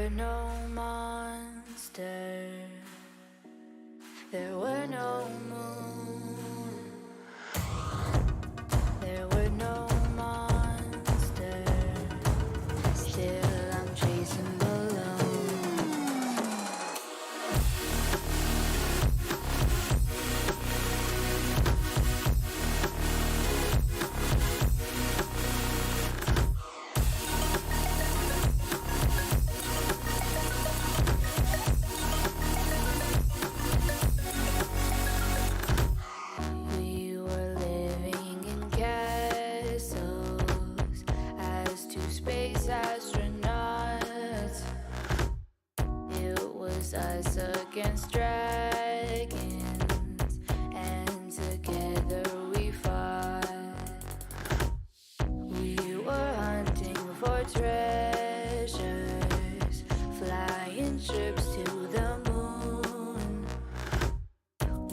were no monsters. There were no moon. There were no monsters. Still I'm chasing balloons. Astronauts, it was us against dragons, and together we fought. We were hunting for treasures, flying trips to the moon.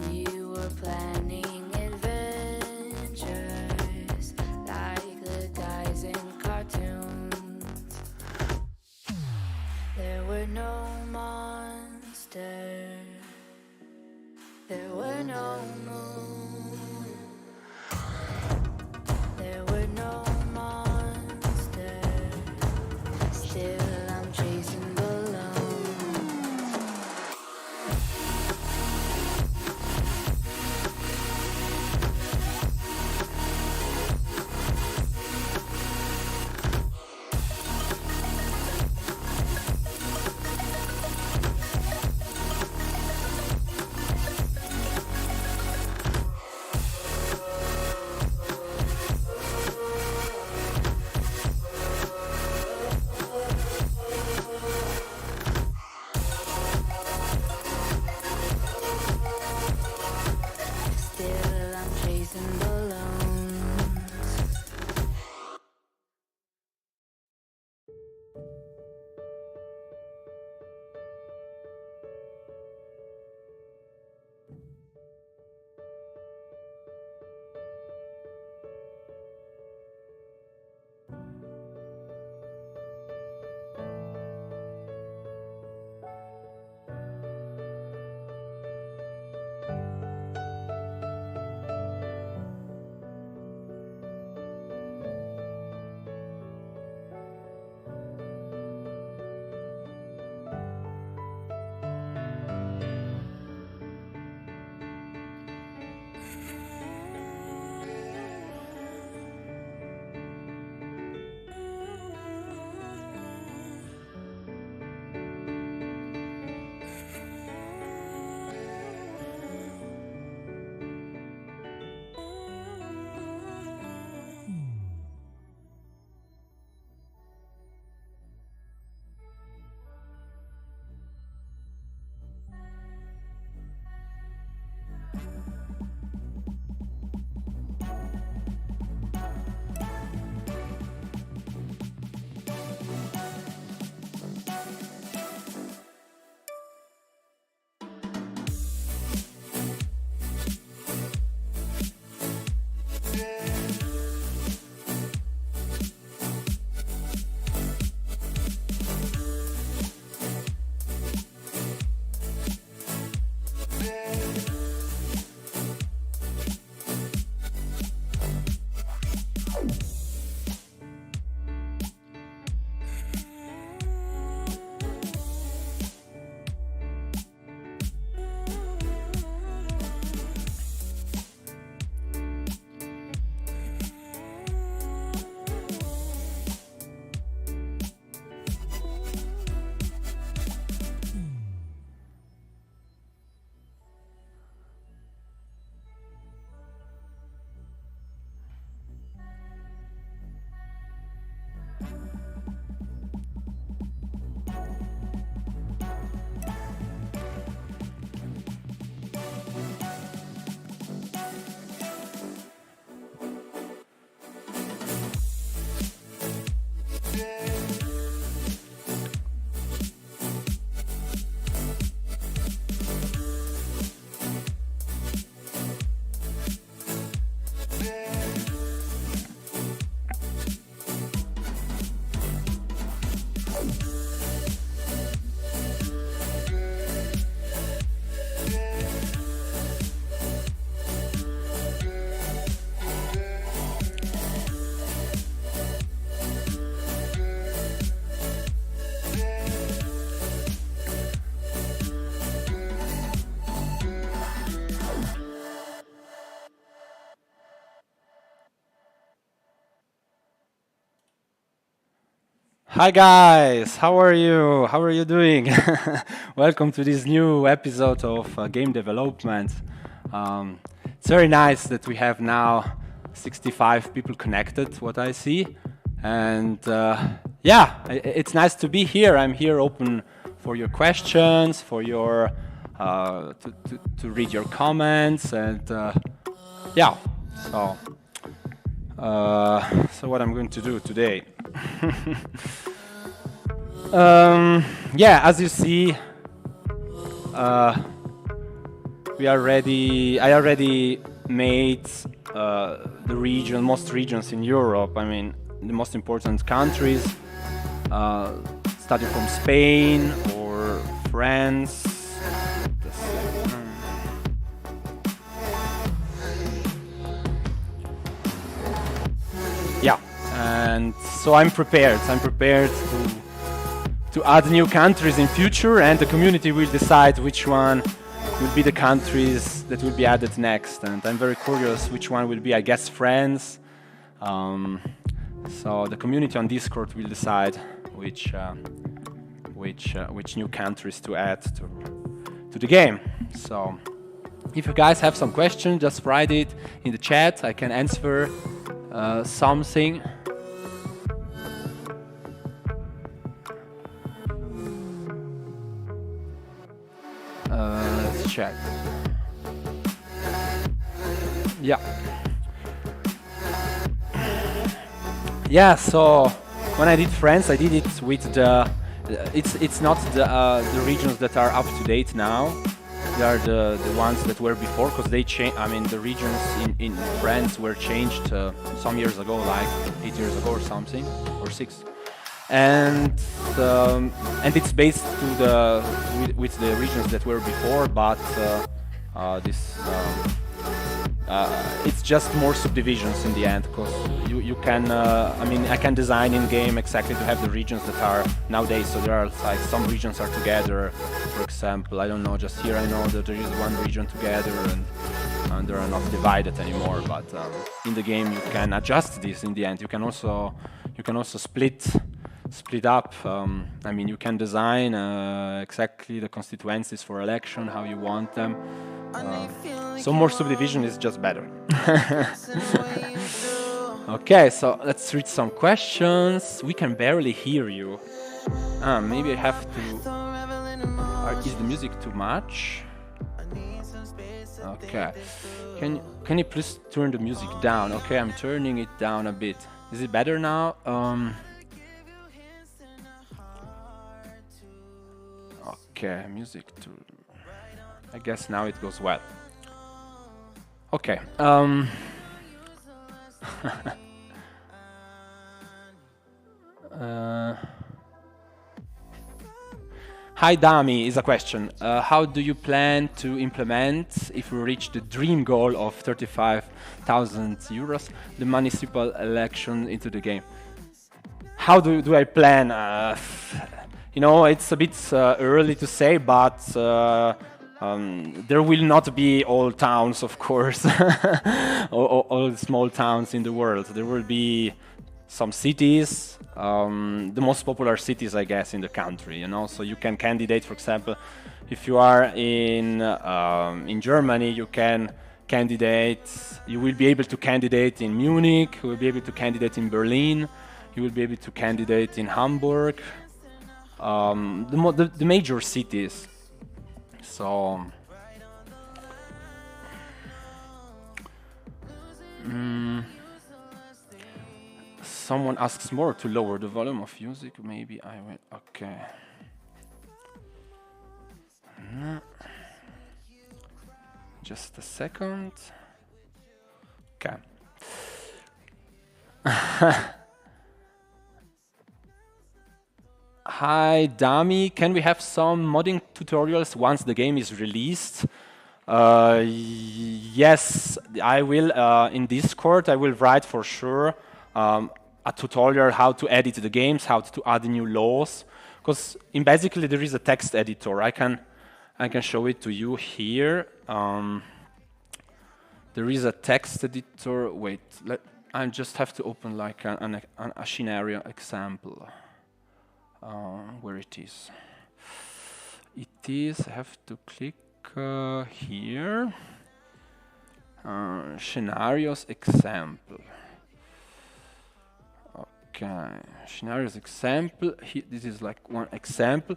We were planning adventures like the guys in cartoons. There were no monsters. There were no moon. There were no monsters. Still I'm chasing balloons. Hi guys, how are you? How are you doing? Welcome to this new episode of game development. It's very nice that we have now 65 people connected, what I see. And yeah, it's nice to be here. I'm here open for your questions, for your to read your comments, and yeah. So so what I'm going to do today. Yeah, as you see, uh, we already I already made the most regions in Europe. I mean, the most important countries, starting from Spain or France. Yeah, and so I'm prepared. I'm prepared to add new countries in future, and the community will decide which one will be the countries that will be added next. And I'm very curious which one will be. I guess France. So the community on Discord will decide which new countries to add to the game. So if you guys have some questions, just write it in the chat. I can answer something. Let's check. Yeah. Yeah. So when I did France, I did it with the. It's not the regions that are up to date now. They are the ones that were before, because they changed. I mean, the regions in France were changed some years ago, like 8 years ago or something, or 6. And it's based with the regions that were before, but it's just more subdivisions in the end, because you can I mean, I can design in game exactly to have the regions that are nowadays. So there are like some regions are together. For example, I don't know, just here I know that there is one region together and they are not divided anymore. But in the game you can adjust this in the end. You can also split up. I mean, you can design exactly the constituencies for election, how you want them. So more subdivision is just better. Okay, so let's read some questions. We can barely hear you. Maybe I have to... is the music too much? Okay. Can you please turn the music down? Okay, I'm turning it down a bit. Is it better now? Okay, music to... I guess now it goes well. Okay. Hi Dami is a question. How do you plan to implement, if we reach the dream goal of 35,000 euros, the municipal election into the game? How do I plan? You know, it's a bit early to say, but there will not be all towns, of course, all small towns in the world. There will be some cities, the most popular cities, I guess, in the country. You know, so you can candidate. For example, if you are in Germany, you can candidate. You will be able to candidate in Munich. You will be able to candidate in Berlin. You will be able to candidate in Hamburg. The major cities. So someone asks more to lower the volume of music. Maybe I will. Okay. Just a second. Okay. Hi Dami, can we have some modding tutorials once the game is released? Yes, I will. In Discord, I will write for sure a tutorial how to edit the games, how to add new laws. Because basically there is a text editor. I can show it to you here. There is a text editor. Wait, I just have to open like a scenario example. Where it is? It is, I have to click here. Scenarios example. Okay, scenarios example. This is like one example.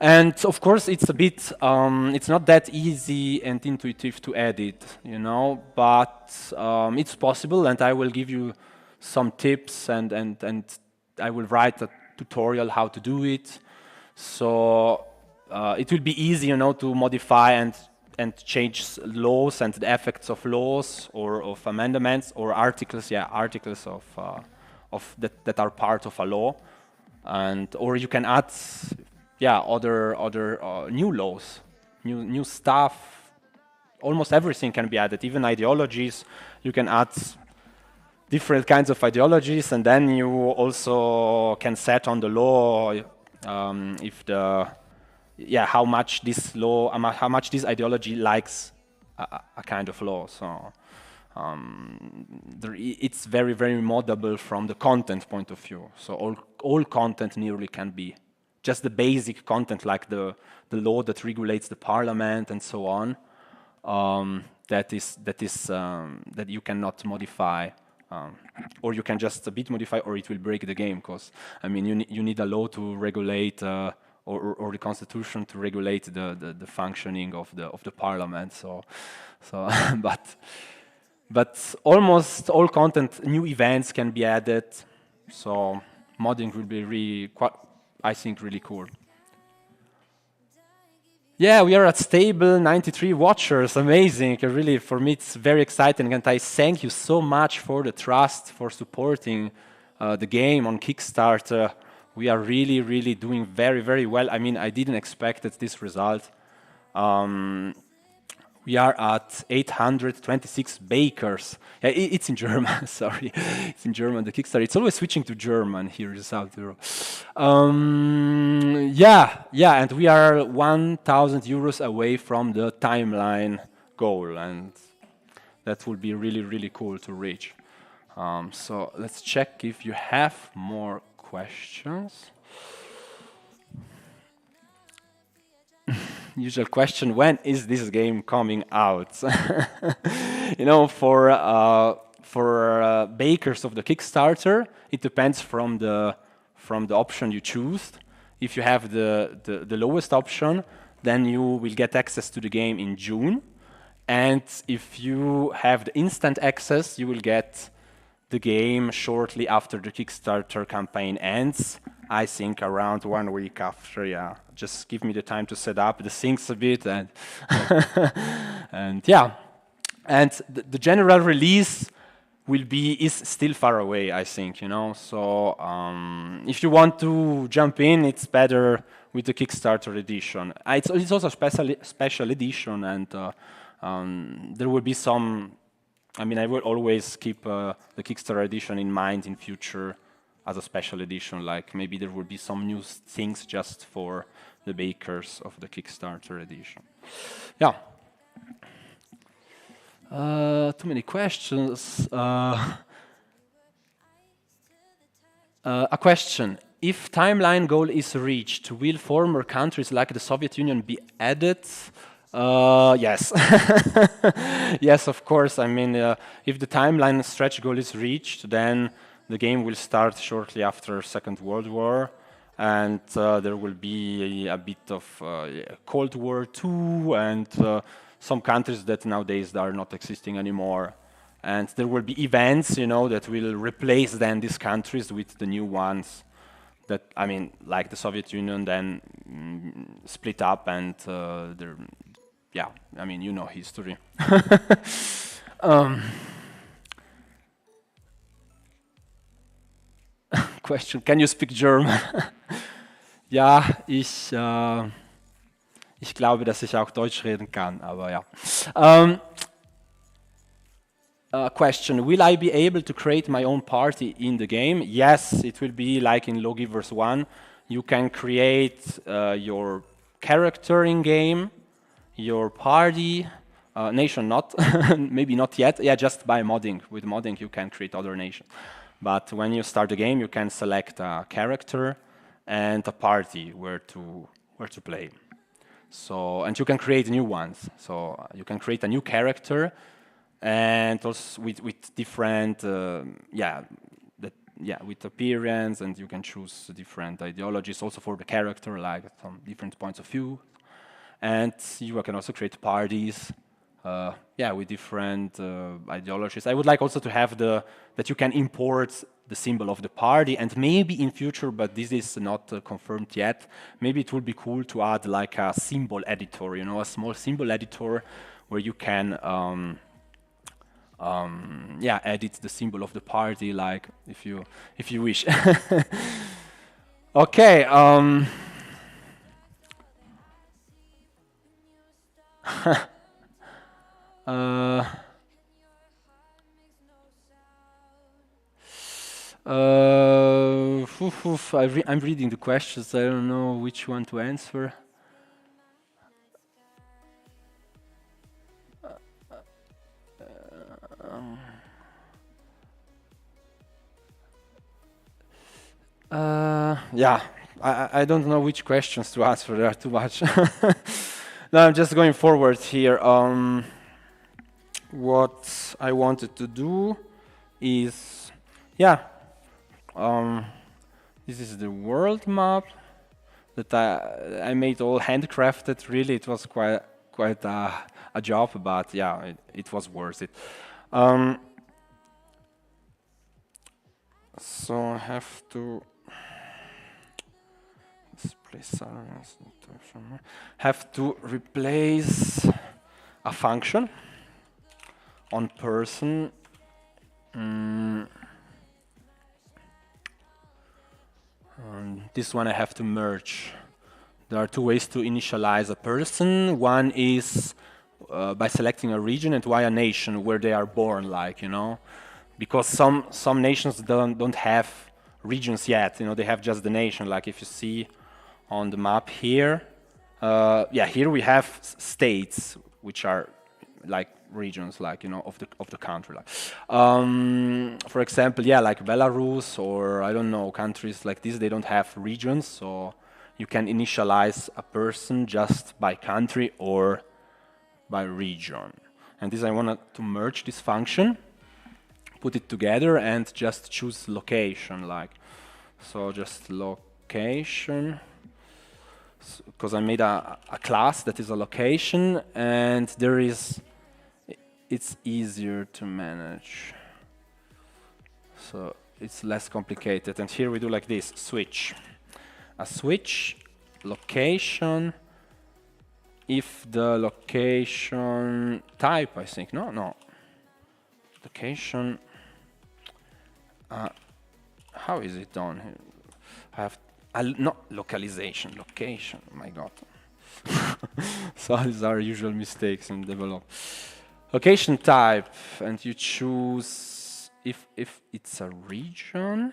And of course, it's a bit, it's not that easy and intuitive to edit, you know, but it's possible, and I will give you some tips, and I will write a tutorial how to do it. So it will be easy, you know, to modify and change laws and the effects of laws or of amendments or articles, articles of that are part of a law, and or you can add other new laws, new stuff. Almost everything can be added, even ideologies. You can add different kinds of ideologies, and then you also can set on the law if the how much this law, how much this ideology likes a kind of law. So it's very, very moddable from the content point of view. So all content nearly can be just the basic content, like the law that regulates the parliament and so on. That you cannot modify, or you can just a bit modify, or it will break the game. Because I mean, you need a law to regulate, or the constitution to regulate the functioning of the parliament. So but almost all content, new events can be added. So modding will be really I think really cool. Yeah, we are at stable 93 watchers. Amazing. Really, for me, it's very exciting. And I thank you so much for the trust, for supporting the game on Kickstarter. We are really, really doing very, very well. I mean, I didn't expect this result. We are at 826 bakers. Yeah, it's in German, sorry. It's in German, the Kickstarter. It's always switching to German here in South Europe. And we are 1,000 euros away from the timeline goal, and that would be really, really cool to reach. So let's check if you have more questions. Usual question: when is this game coming out? You know, for bakers of the Kickstarter, it depends from the option you choose. If you have the lowest option, then you will get access to the game in June, and if you have the instant access, you will get the game shortly after the Kickstarter campaign ends. I think around 1 week after. Yeah, just give me the time to set up the things a bit, and and the general release is still far away, I think, you know. So if you want to jump in, it's better with the Kickstarter edition. It's also a special edition, and there will be some. I mean, I will always keep the Kickstarter edition in mind in future as a special edition. Like maybe there will be some new things just for the bakers of the Kickstarter edition. Yeah. Too many questions. A question: if timeline goal is reached, will former countries like the Soviet Union be added? Yes. Yes, of course. I mean, if the timeline stretch goal is reached, then the game will start shortly after Second World War, and there will be a bit of Cold War II, and some countries that nowadays are not existing anymore. And there will be events, you know, that will replace then these countries with the new ones. That, I mean, like the Soviet Union then split up, and yeah, I mean, you know history. Question: can you speak German? Ja, ich glaube, dass ich auch Deutsch reden kann, aber ja. Question: will I be able to create my own party in the game? Yes, it will be like in Lawgivers I. You can create your character in game, your party, nation not, maybe not yet. Yeah, just by modding. With modding, you can create other nations. But when you start the game, you can select a character, and a party where to play. So, and you can create new ones. So you can create a new character, and also with different, with appearance, and you can choose different ideologies also for the character, like some different points of view. And you can also create parties, with different ideologies. I would like also to have that you can import the symbol of the party, and maybe in future, but this is not confirmed yet, maybe it would be cool to add like a symbol editor, a small symbol editor where you can edit the symbol of the party, like if you wish. Okay. uh, I'm reading the questions. I don't know which one to answer. Yeah, I don't know which questions to answer. There are too much. No, I'm just going forward here. What I wanted to do is, this is the world map that I made all handcrafted. Really, it was quite a job, but yeah, it was worth it. So I have to replace a function on person. This one I have to merge. There are two ways to initialize a person. One is by selecting a region, and why a nation where they are born, because some nations don't have regions yet. They have just the nation. Like if you see on the map here, here we have states which are like regions, of the country. For example, like Belarus, or I don't know, countries like this, they don't have regions, so you can initialize a person just by country or by region. And this I wanted to merge this function, put it together, and just choose location, so just location, because I made a class that is a location, and it's easier to manage, so it's less complicated. And here we do like this: switch, a switch location. If the location type, I think, no, location. How is it done? I have not localization, location. My God. So these are usual mistakes in develop. Location type, and you choose if it's a region,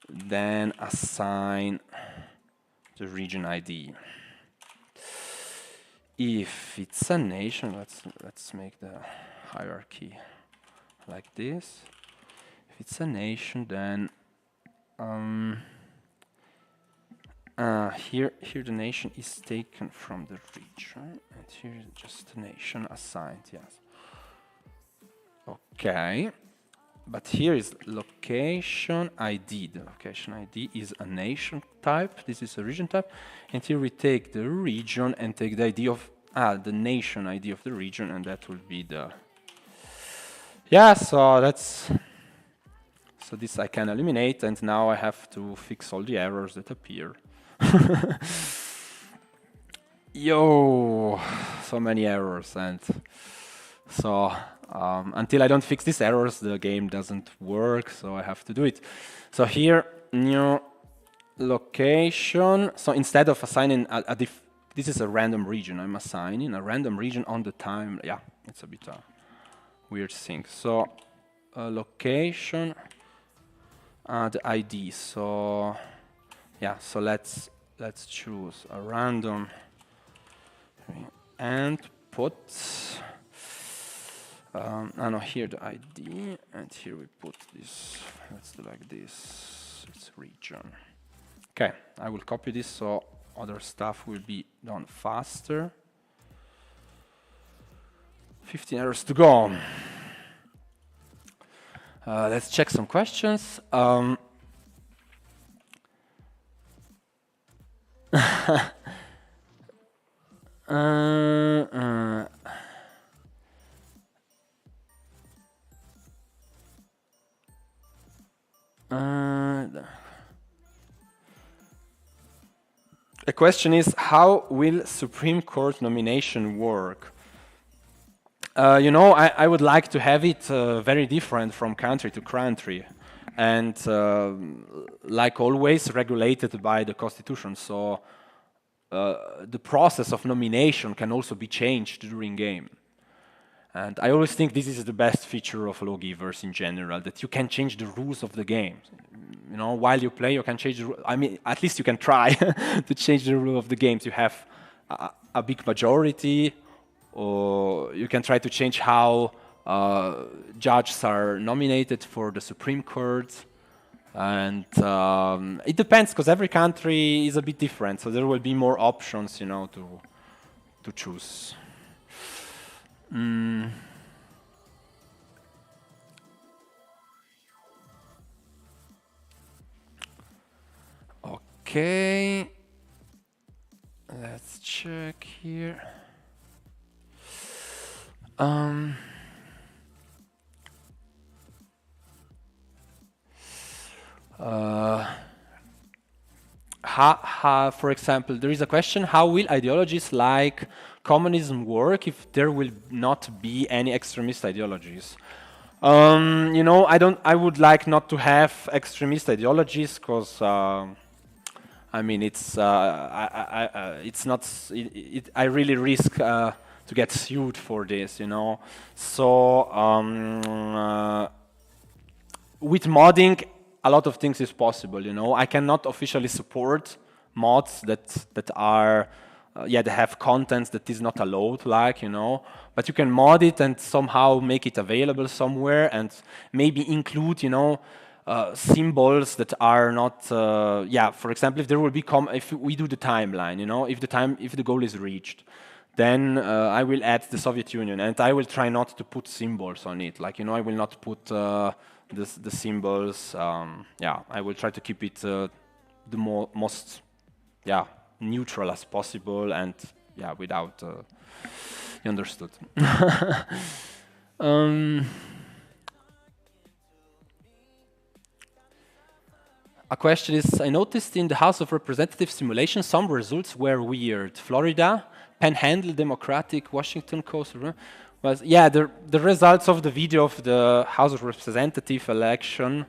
then assign the region ID. If it's a nation, let's make the hierarchy like this. If it's a nation, then here the nation is taken from the region, and here is just the nation assigned. Yes. Okay. But here is location ID. The location ID is a nation type. This is a region type. And here we take the region and take the ID of the nation ID of the region, and that will be the. Yeah, so this I can eliminate, and now I have to fix all the errors that appear. Yo, so many errors, and so until I don't fix these errors, the game doesn't work, so I have to do it. So here, new location. So instead of assigning this is a random region, I'm assigning a random region on the time. Yeah, it's a bit a weird thing. So location, the ID. So yeah, so let's choose a random and put. No, here the ID, and here we put this. Let's do like this. It's region. Okay, I will copy this so other stuff will be done faster. 15 hours to go. Let's check some questions. The question is, how will Supreme Court nomination work? You know, I would like to have it very different from country to country, and like always, regulated by the constitution. So the process of nomination can also be changed during game. And I always think this is the best feature of Lawgivers in general, that you can change the rules of the game. You know, while you play, you can change the rules. I mean, at least you can try to change the rule of the games. You have a big majority, or you can try to change how judges are nominated for the Supreme Court. And it depends, because every country is a bit different, so there will be more options, you know, to choose. Okay, let's check here. For example, there is a question: how will ideologies like communism work if there will not be any extremist ideologies? You know, I would like not to have extremist ideologies, because I mean, it's not. I really risk to get sued for this, you know. So with modding, a lot of things is possible, you know. I cannot officially support mods that are they have contents that is not allowed, like, you know, but you can mod it and somehow make it available somewhere, and maybe include, you know, symbols that are not for example, if there will become, if we do the timeline, you know, if the goal is reached, then I will add the Soviet Union, and I will try not to put symbols on it, like, you know, I will not put the symbols. I will try to keep it the most neutral as possible, and without you understood. A question is, I noticed in the House of Representatives simulation some results were weird. Florida, Panhandle, Democratic, Washington Coast. Was, the results of the video of the House of Representative election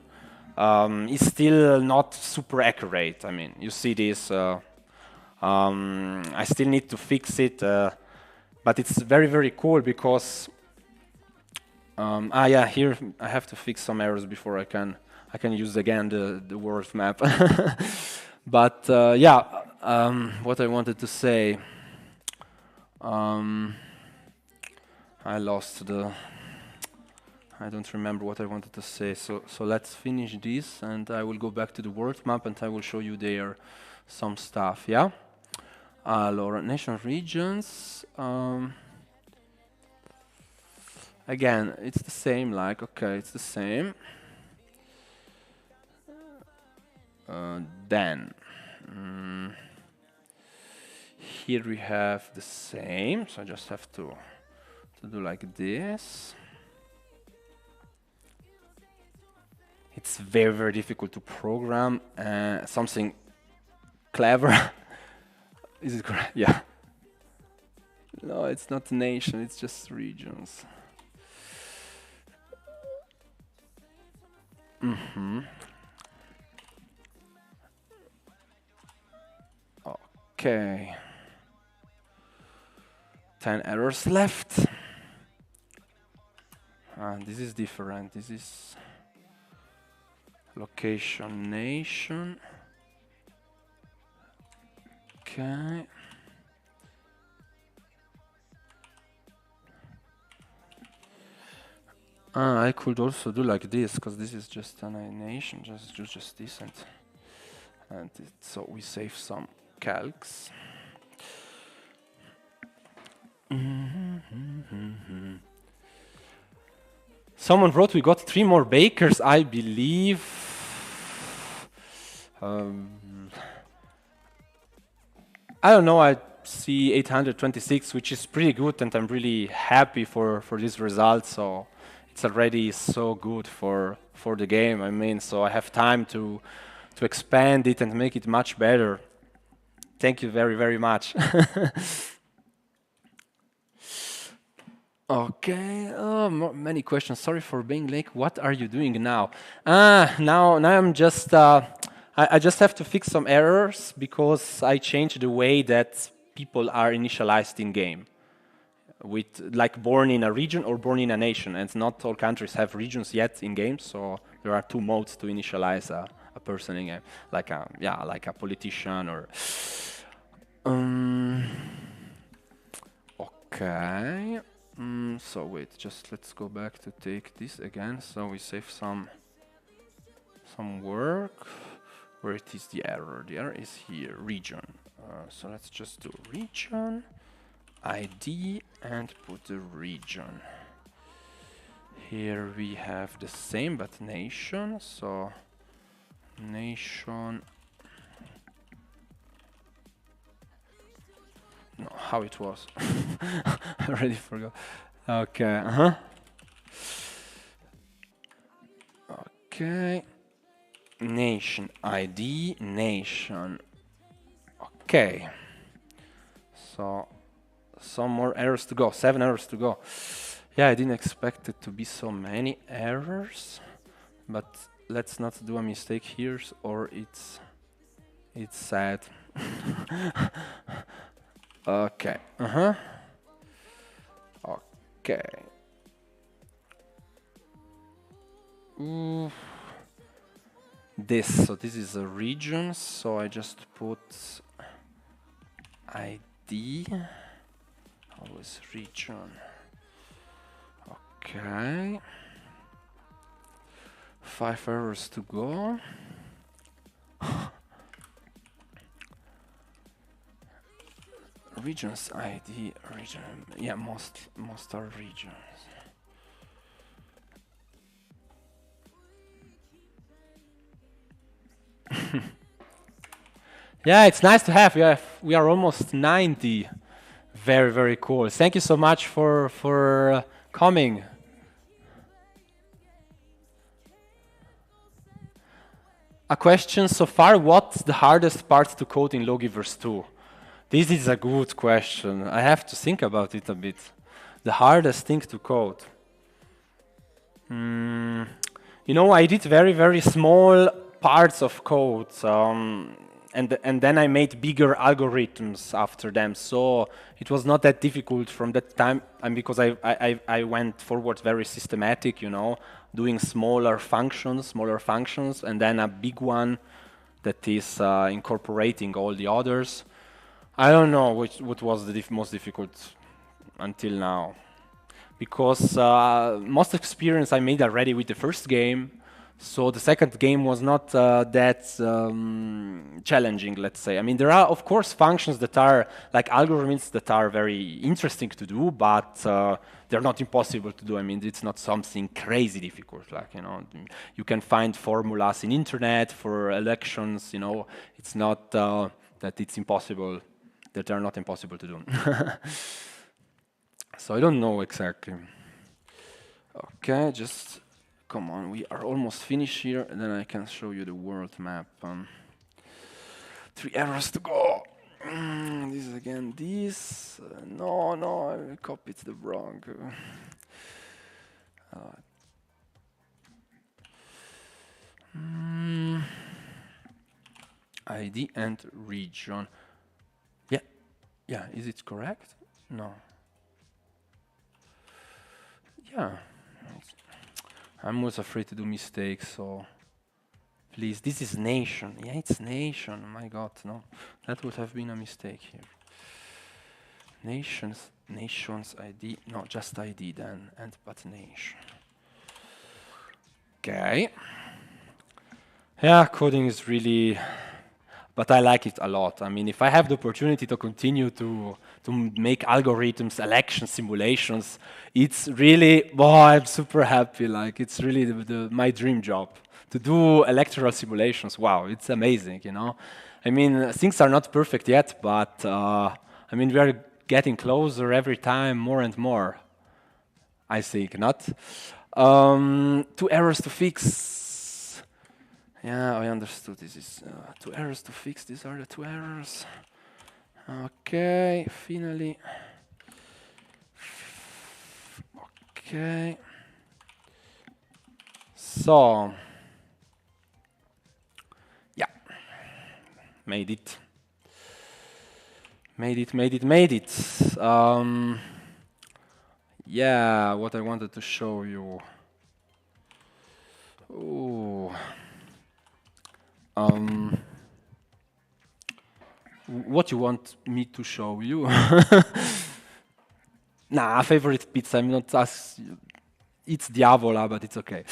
is still not super accurate. I mean, you see this. I still need to fix it, but it's very, very cool because here I have to fix some errors before I can use again the world map. But what I wanted to say, I lost I don't remember what I wanted to say. So let's finish this, and I will go back to the world map, and I will show you there some stuff. Yeah. Allora, nation regions. Again, it's the same. Like, okay, it's the same. Then here we have the same, so I just have to do like this. It's very, very difficult to program something clever. Is it correct? Yeah. No, it's not nation, it's just regions. Okay. 10 errors left. This is different. This is location nation. Okay. I could also do like this, because this is just a nation. Just this, And so we save some calcs. Someone wrote we got 3 more bakers, I believe. I don't know, I see 826, which is pretty good, and I'm really happy for this result. So it's already so good for the game. I mean, so I have time to expand it and make it much better. Thank you very, very much. Okay, many questions. Sorry for being late. What are you doing now? Now I'm just, I just have to fix some errors because I changed the way that people are initialized in game. With like born in a region or born in a nation, and not all countries have regions yet in games, so there are 2 modes to initialize a person in game, like a politician or. Okay. So wait, just let's go back to take this again. So we save some work. Where it is the error? The error is here, region. So let's just do region, ID, and put the region. Here we have the same, but nation. So nation. No, how it was. I already forgot. Okay, Okay. Nation ID, nation. Okay. So, some more errors to go. 7 errors to go. Yeah, I didn't expect it to be so many errors. But let's not do a mistake here, or it's sad. Okay. Okay. So this is a region, so I just put ID, always region. Okay. 5 errors to go. Regions ID, region, yeah, most are regions. Yeah, it's nice to have. We are almost 90. Very, very cool. Thank you so much for coming. A question so far: what's the hardest part to code in Lawgivers II? This is a good question. I have to think about it a bit. The hardest thing to code. You know, I did very, very small parts of code, and then I made bigger algorithms after them. So it was not that difficult from that time, and because I went forward very systematic, you know, doing smaller functions, and then a big one that is incorporating all the others. I don't know what was the most difficult until now, because most experience I made already with the first game, so the second game was not that challenging, let's say. I mean, there are of course functions that are like algorithms that are very interesting to do, but they're not impossible to do. I mean, it's not something crazy difficult, like, you know, you can find formulas in internet for elections, you know, it's not that it's impossible, that are not impossible to do. So I don't know exactly. Okay, just come on, we are almost finished here, and then I can show you the world map. 3 errors to go. This is again this. No, I copied the wrong. ID and region. Yeah, is it correct? No. Yeah. I'm always afraid to do mistakes, so please, this is nation. Yeah, it's nation. My God, no. That would have been a mistake here. Nations ID. No, just ID then, but nation. Okay. Yeah, coding is really but I like it a lot. I mean, if I have the opportunity to continue to make algorithms, election simulations, it's really, wow, I'm super happy. Like, it's really my dream job to do electoral simulations. Wow, it's amazing, you know. I mean, things are not perfect yet, but I mean, we are getting closer every time, more and more. I think not. Two errors to fix. Yeah, I understood. This is two errors to fix. These are the two errors. Okay, finally. Okay. So, yeah, made it. Made it. Yeah, what I wanted to show you. Ooh. What you want me to show you? Nah, favorite pizza. I'm not as. It's Diavola, but it's okay.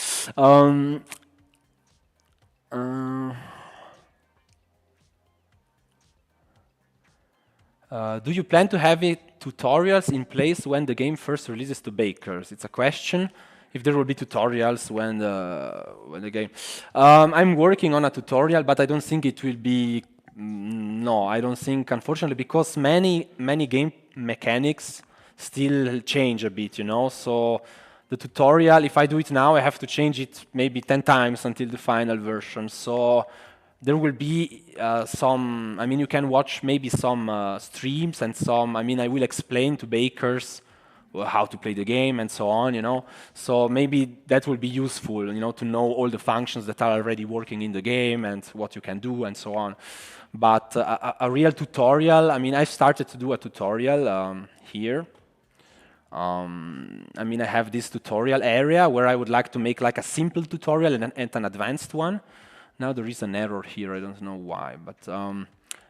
Uh, do you plan to have tutorials in place when the game first releases to bakers? It's a question. If there will be tutorials when the game. I'm working on a tutorial, but I don't think it will be. No, I don't think, unfortunately, because many game mechanics still change a bit, you know. So the tutorial, if I do it now, I have to change it maybe 10 times until the final version. So there will be some, I mean, you can watch maybe some streams and some, I mean, I will explain to bakers how to play the game and so on, you know. So maybe that will be useful, you know, to know all the functions that are already working in the game and what you can do and so on. But a real tutorial, I mean, I started to do a tutorial here. I mean, I have this tutorial area where I would like to make like a simple tutorial and an advanced one. Now there is an error here, I don't know why, but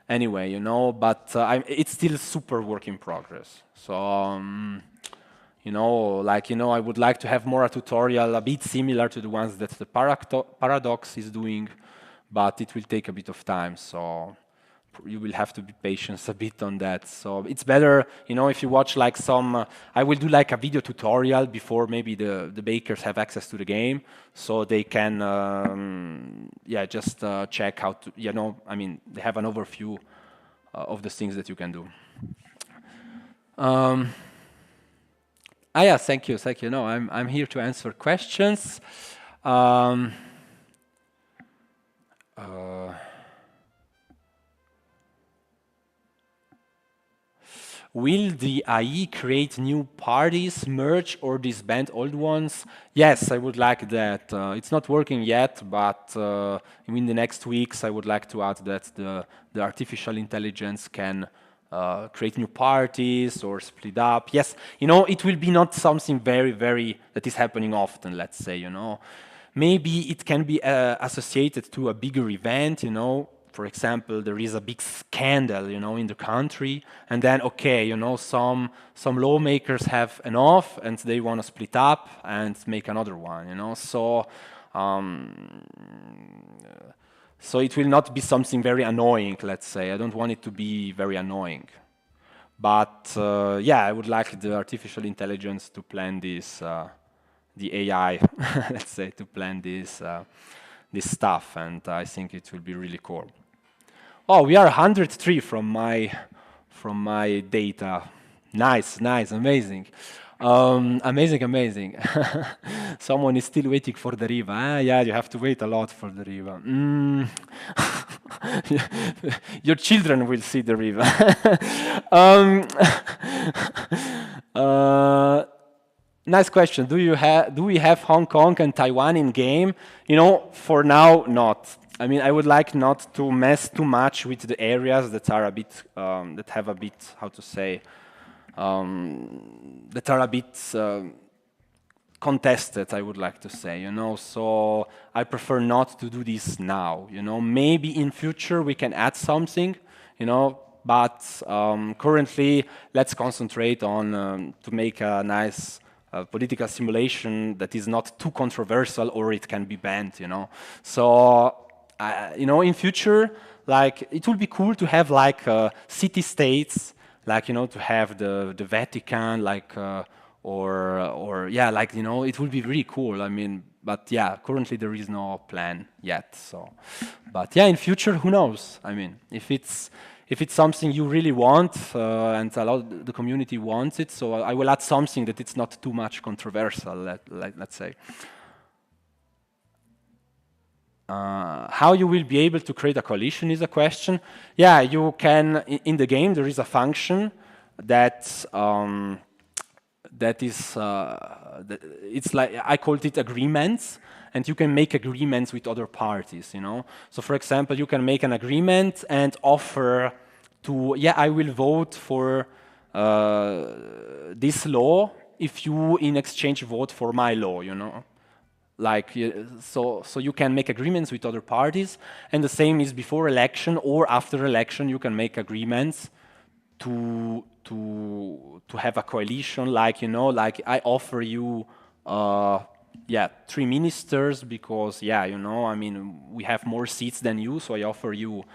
anyway, you know, but it's still super work in progress. So, you know, like, you know, I would like to have more a tutorial a bit similar to the ones that the Paradox is doing, but it will take a bit of time, so you will have to be patient a bit on that. So it's better, you know, if you watch like some, I will do like a video tutorial before maybe the bakers have access to the game, so they can, yeah, just check how to, you know, I mean, they have an overview of the things that you can do. Yeah, thank you. No, I'm here to answer questions. Will the AI create new parties, merge, or disband old ones? Yes, I would like that. It's not working yet, but in the next weeks, I would like to add that the artificial intelligence can create new parties or split up. Yes, you know, it will be not something very that is happening often, let's say, you know. Maybe it can be associated to a bigger event, you know. For example, there is a big scandal, you know, in the country, and then, okay, you know, some lawmakers have enough, and they want to split up and make another one, you know. So, so it will not be something very annoying, let's say. I don't want it to be very annoying. But yeah, I would like the artificial intelligence to plan this, the AI, let's say, to plan this stuff, and I think it will be really cool. Oh, we are 103 from my data. Nice, amazing. Amazing. Someone is still waiting for the Riva. Yeah, you have to wait a lot for the Riva. Your children will see the Riva. Nice question. Do we have Hong Kong and Taiwan in game? You know, for now, not. I mean, I would like not to mess too much with the areas that are a bit, that have a bit, how to say, that are a bit contested, I would like to say, you know. So I prefer not to do this now, you know. Maybe in future we can add something, you know, but currently let's concentrate on to make a nice political simulation that is not too controversial or it can be banned, you know. So, you know, in future, like it would be cool to have like city-states, like to have the Vatican, like or yeah, like it would be really cool. I mean, but yeah, currently there is no plan yet. So, but yeah, in future, who knows? I mean, if it's something you really want and a lot the community wants it, so I will add something that it's not too much controversial. Let's say. How you will be able to create a coalition is a question. Yeah, you can, in the game, there is a function that it's like, I called it agreements, and you can make agreements with other parties, So for example, you can make an agreement and offer to, yeah, I will vote for this law if you in exchange vote for my law, Like, so you can make agreements with other parties, and the same is before election or after election. You can make agreements to have a coalition. Like like I offer you, yeah, 3 ministers because I mean we have more seats than you, so I offer you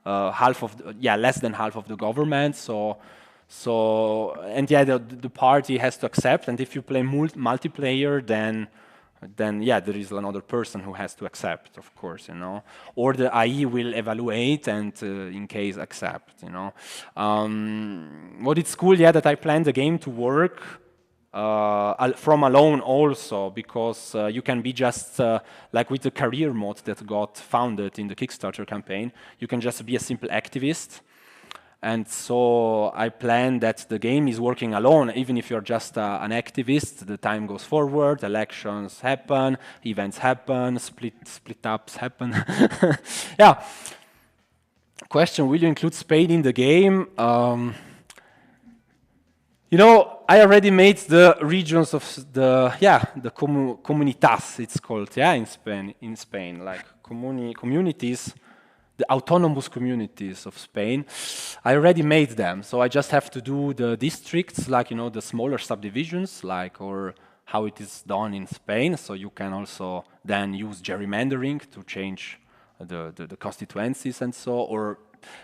half of less than half of the government. So and yeah, the party has to accept, and if you play multiplayer, then yeah, there is another person who has to accept, of course, or the IE will evaluate and in case accept, What it's cool, yeah, that I plan the game to work from alone also, because you can be just like with the career mode that got founded in the Kickstarter campaign, you can just be a simple activist. And so I plan that the game is working alone, even if you're just an activist. The time goes forward, elections happen, events happen, split ups happen. Yeah. Question: will you include Spain in the game? I already made the regions of the comunitas. It's called in Spain, like communities. The autonomous communities of Spain, I already made them. So I just have to do the districts, like, the smaller subdivisions, like, or how it is done in Spain. So you can also then use gerrymandering to change the constituencies and so, or,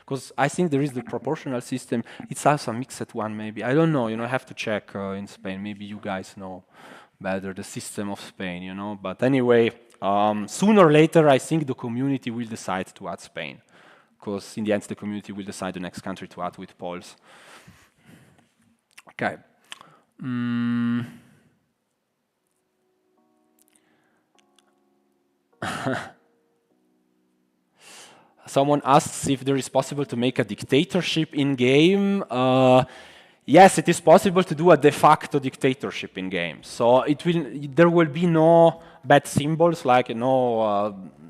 because I think there is the proportional system. It's also a mixed one, maybe. I don't know, I have to check in Spain. Maybe you guys know better the system of Spain, But anyway, sooner or later, I think the community will decide to add Spain, because in the end, the community will decide the next country to add with polls. Okay. Someone asks if there is possible to make a dictatorship in game. Yes, it is possible to do a de facto dictatorship in game. So there will be no bad symbols, like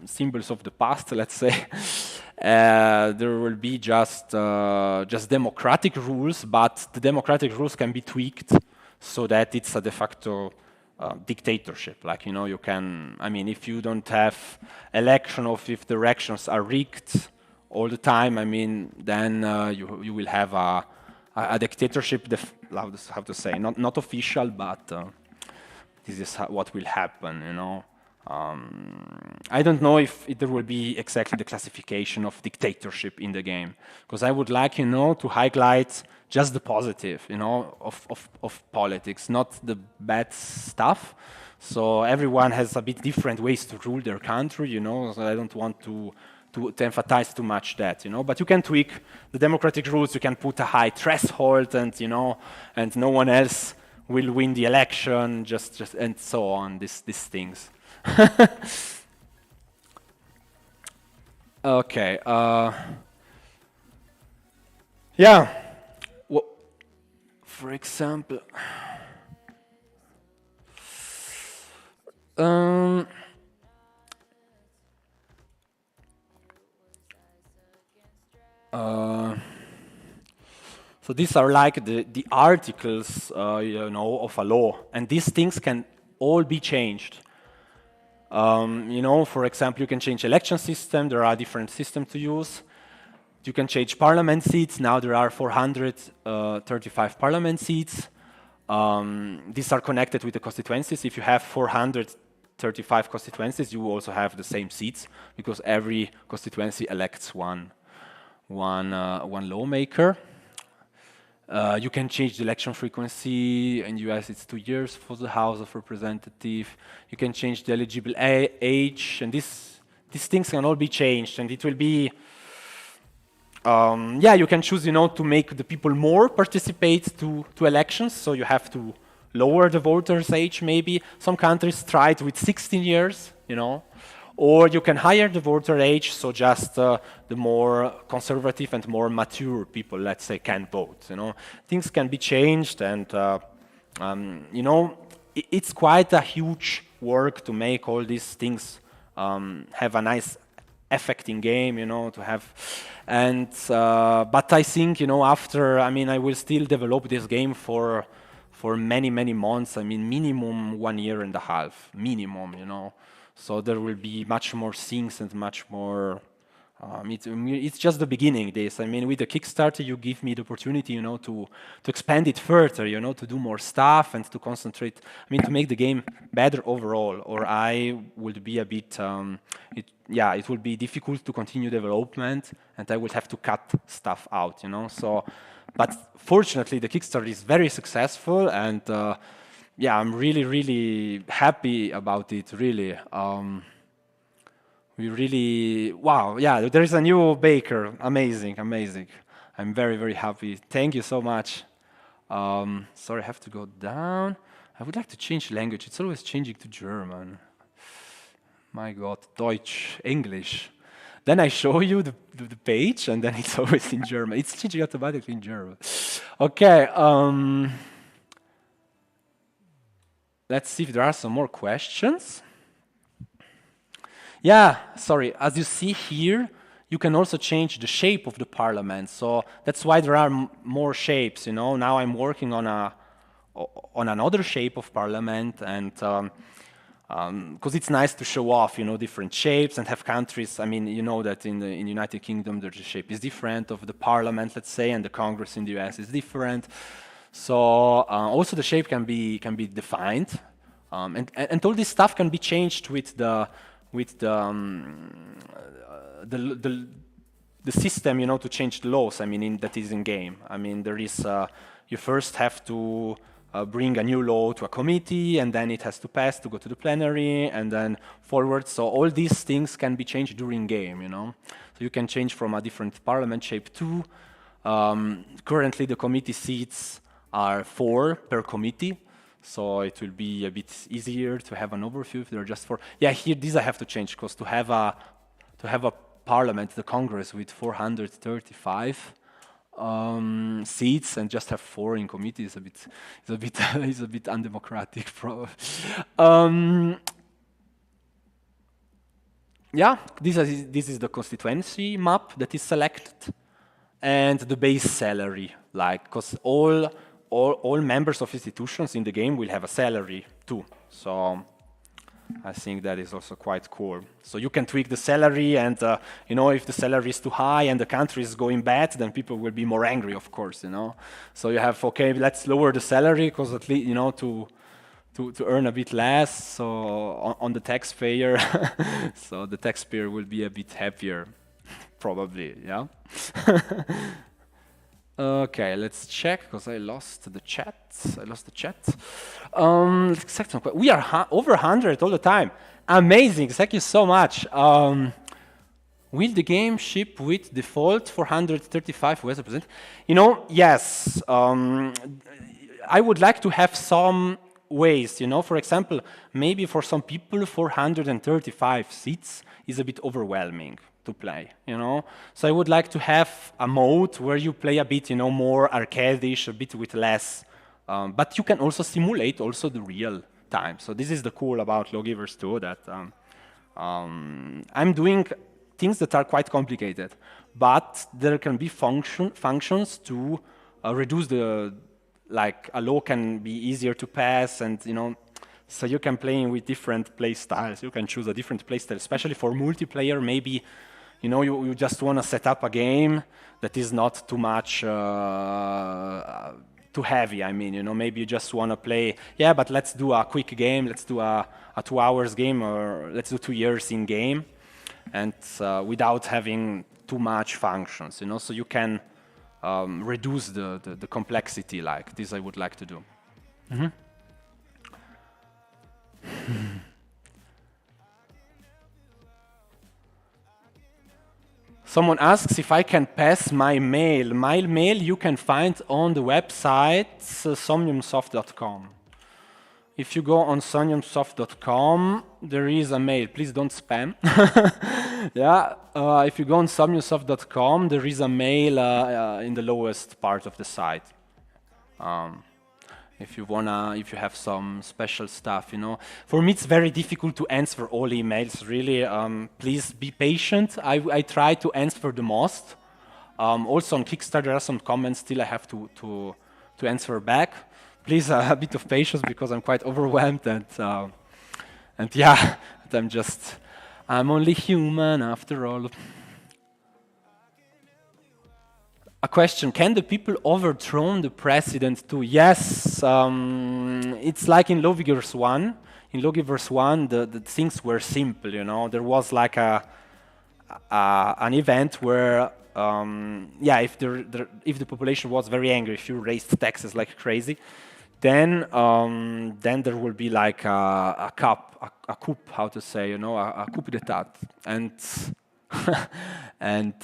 symbols of the past, let's say. There will be just democratic rules, but the democratic rules can be tweaked so that it's a de facto dictatorship. Like, you can, I mean, if you don't have election, or if the elections are rigged all the time, I mean, then you will have a dictatorship, how to say, not official, but this is what will happen, I don't know if there will be exactly the classification of dictatorship in the game, because I would like, to highlight just the positive, of politics, not the bad stuff. So everyone has a bit different ways to rule their country, so I don't want to emphasize too much that, But you can tweak the democratic rules. You can put a high threshold, and and no one else will win the election, just and so on. These things. Okay. Yeah. Well, for example. So these are like the articles, of a law, and these things can all be changed. For example, you can change election system. There are different systems to use. You can change parliament seats. Now there are 435 parliament seats. These are connected with the constituencies. If you have 435 constituencies, you also have the same seats, because every constituency elects one. one lawmaker. You can change the election frequency. In US, it's 2 years for the House of Representatives. You can change the eligible age, and these things can all be changed, and it will be. Yeah, you can choose, to make the people more participate to elections. So you have to lower the voters' age. Maybe some countries try it with 16 years, or you can higher the voter age. So just the more conservative and more mature people, let's say, can vote. Things can be changed, and it's quite a huge work to make all these things have a nice effect in game, to have, and but I think, after, I will still develop this game for many months. Minimum 1.5 years, minimum, so there will be much more things and much more. It's just the beginning. This, with the Kickstarter, you give me the opportunity, to expand it further, to do more stuff and to concentrate. To make the game better overall. Or I would be a bit. It would be difficult to continue development, and I would have to cut stuff out, So, but fortunately, the Kickstarter is very successful, and I'm really happy about it. Really. We really, wow, yeah, there is a new baker. Amazing. I'm very happy. Thank you so much. Sorry, I have to go down. I would like to change language. It's always changing to German. My God, Deutsch, English. Then I show you the page, and then it's always in German. It's changing automatically in German. Okay. Let's see if there are some more questions. Yeah, sorry. As you see here, you can also change the shape of the parliament. So that's why there are more shapes. Now I'm working on another shape of parliament, and because it's nice to show off, different shapes and have countries. You know that in the United Kingdom, the shape is different of the parliament, let's say, and the Congress in the US is different. So also the shape can be defined, and all this stuff can be changed with the system, to change the laws. That is in game. There is you first have to bring a new law to a committee, and then it has to pass to go to the plenary, and then forward. So all these things can be changed during game. So you can change from a different parliament shape too. Currently, the committee seats are 4 per committee. So it will be a bit easier to have an overview if there are just 4. Yeah, here these I have to change, because to have a parliament, the Congress with 435 seats and just have 4 in committee is a bit undemocratic, probably. Yeah, this is the constituency map that is selected, and the base salary, because all members of institutions in the game will have a salary too. So I think that is also quite cool. So you can tweak the salary, and if the salary is too high and the country is going bad, then people will be more angry, of course. So you have, okay, let's lower the salary, because at least to earn a bit less. So on the taxpayer, so the taxpayer will be a bit happier, probably. Yeah. Okay, let's check, because I lost the chat. We are over 100 all the time. Amazing, thank you so much. Will the game ship with default 435 US represent? Yes. I would like to have some ways, For example, maybe for some people 435 seats is a bit overwhelming to play, So I would like to have a mode where you play a bit, more arcade-ish, a bit with less, but you can also simulate also the real time. So this is the cool about Lawgivers II, that I'm doing things that are quite complicated, but there can be functions to reduce a law can be easier to pass, and so you can play with different play styles. You can choose a different play style, especially for multiplayer. Maybe you just want to set up a game that is not too much too heavy. Maybe you just want to play. Yeah, but let's do a quick game. Let's do a 2 hours game, or let's do 2 years in game, and without having too much functions, you know, so you can reduce the complexity. Like this I would like to do. Someone asks if I can pass my mail. My mail you can find on the website somniumsoft.com. If you go on somniumsoft.com, there is a mail. Please don't spam. Yeah, if you go on somniumsoft.com, there is a mail in the lowest part of the site. If you have some special stuff, you know. For me, it's very difficult to answer all emails, really. Please be patient. I try to answer the most. Also on Kickstarter, there are some comments still I have to answer back. Please, a bit of patience because I'm quite overwhelmed and yeah, I'm only human after all. A question, can the people overthrow the president too? Yes, it's like in Lawgivers II. In Lawgivers I, the things were simple, you know. There was like an event where, yeah, if the population was very angry, if you raised taxes like crazy, then there will be like a coup, how to say, you know, a coup d'état, and and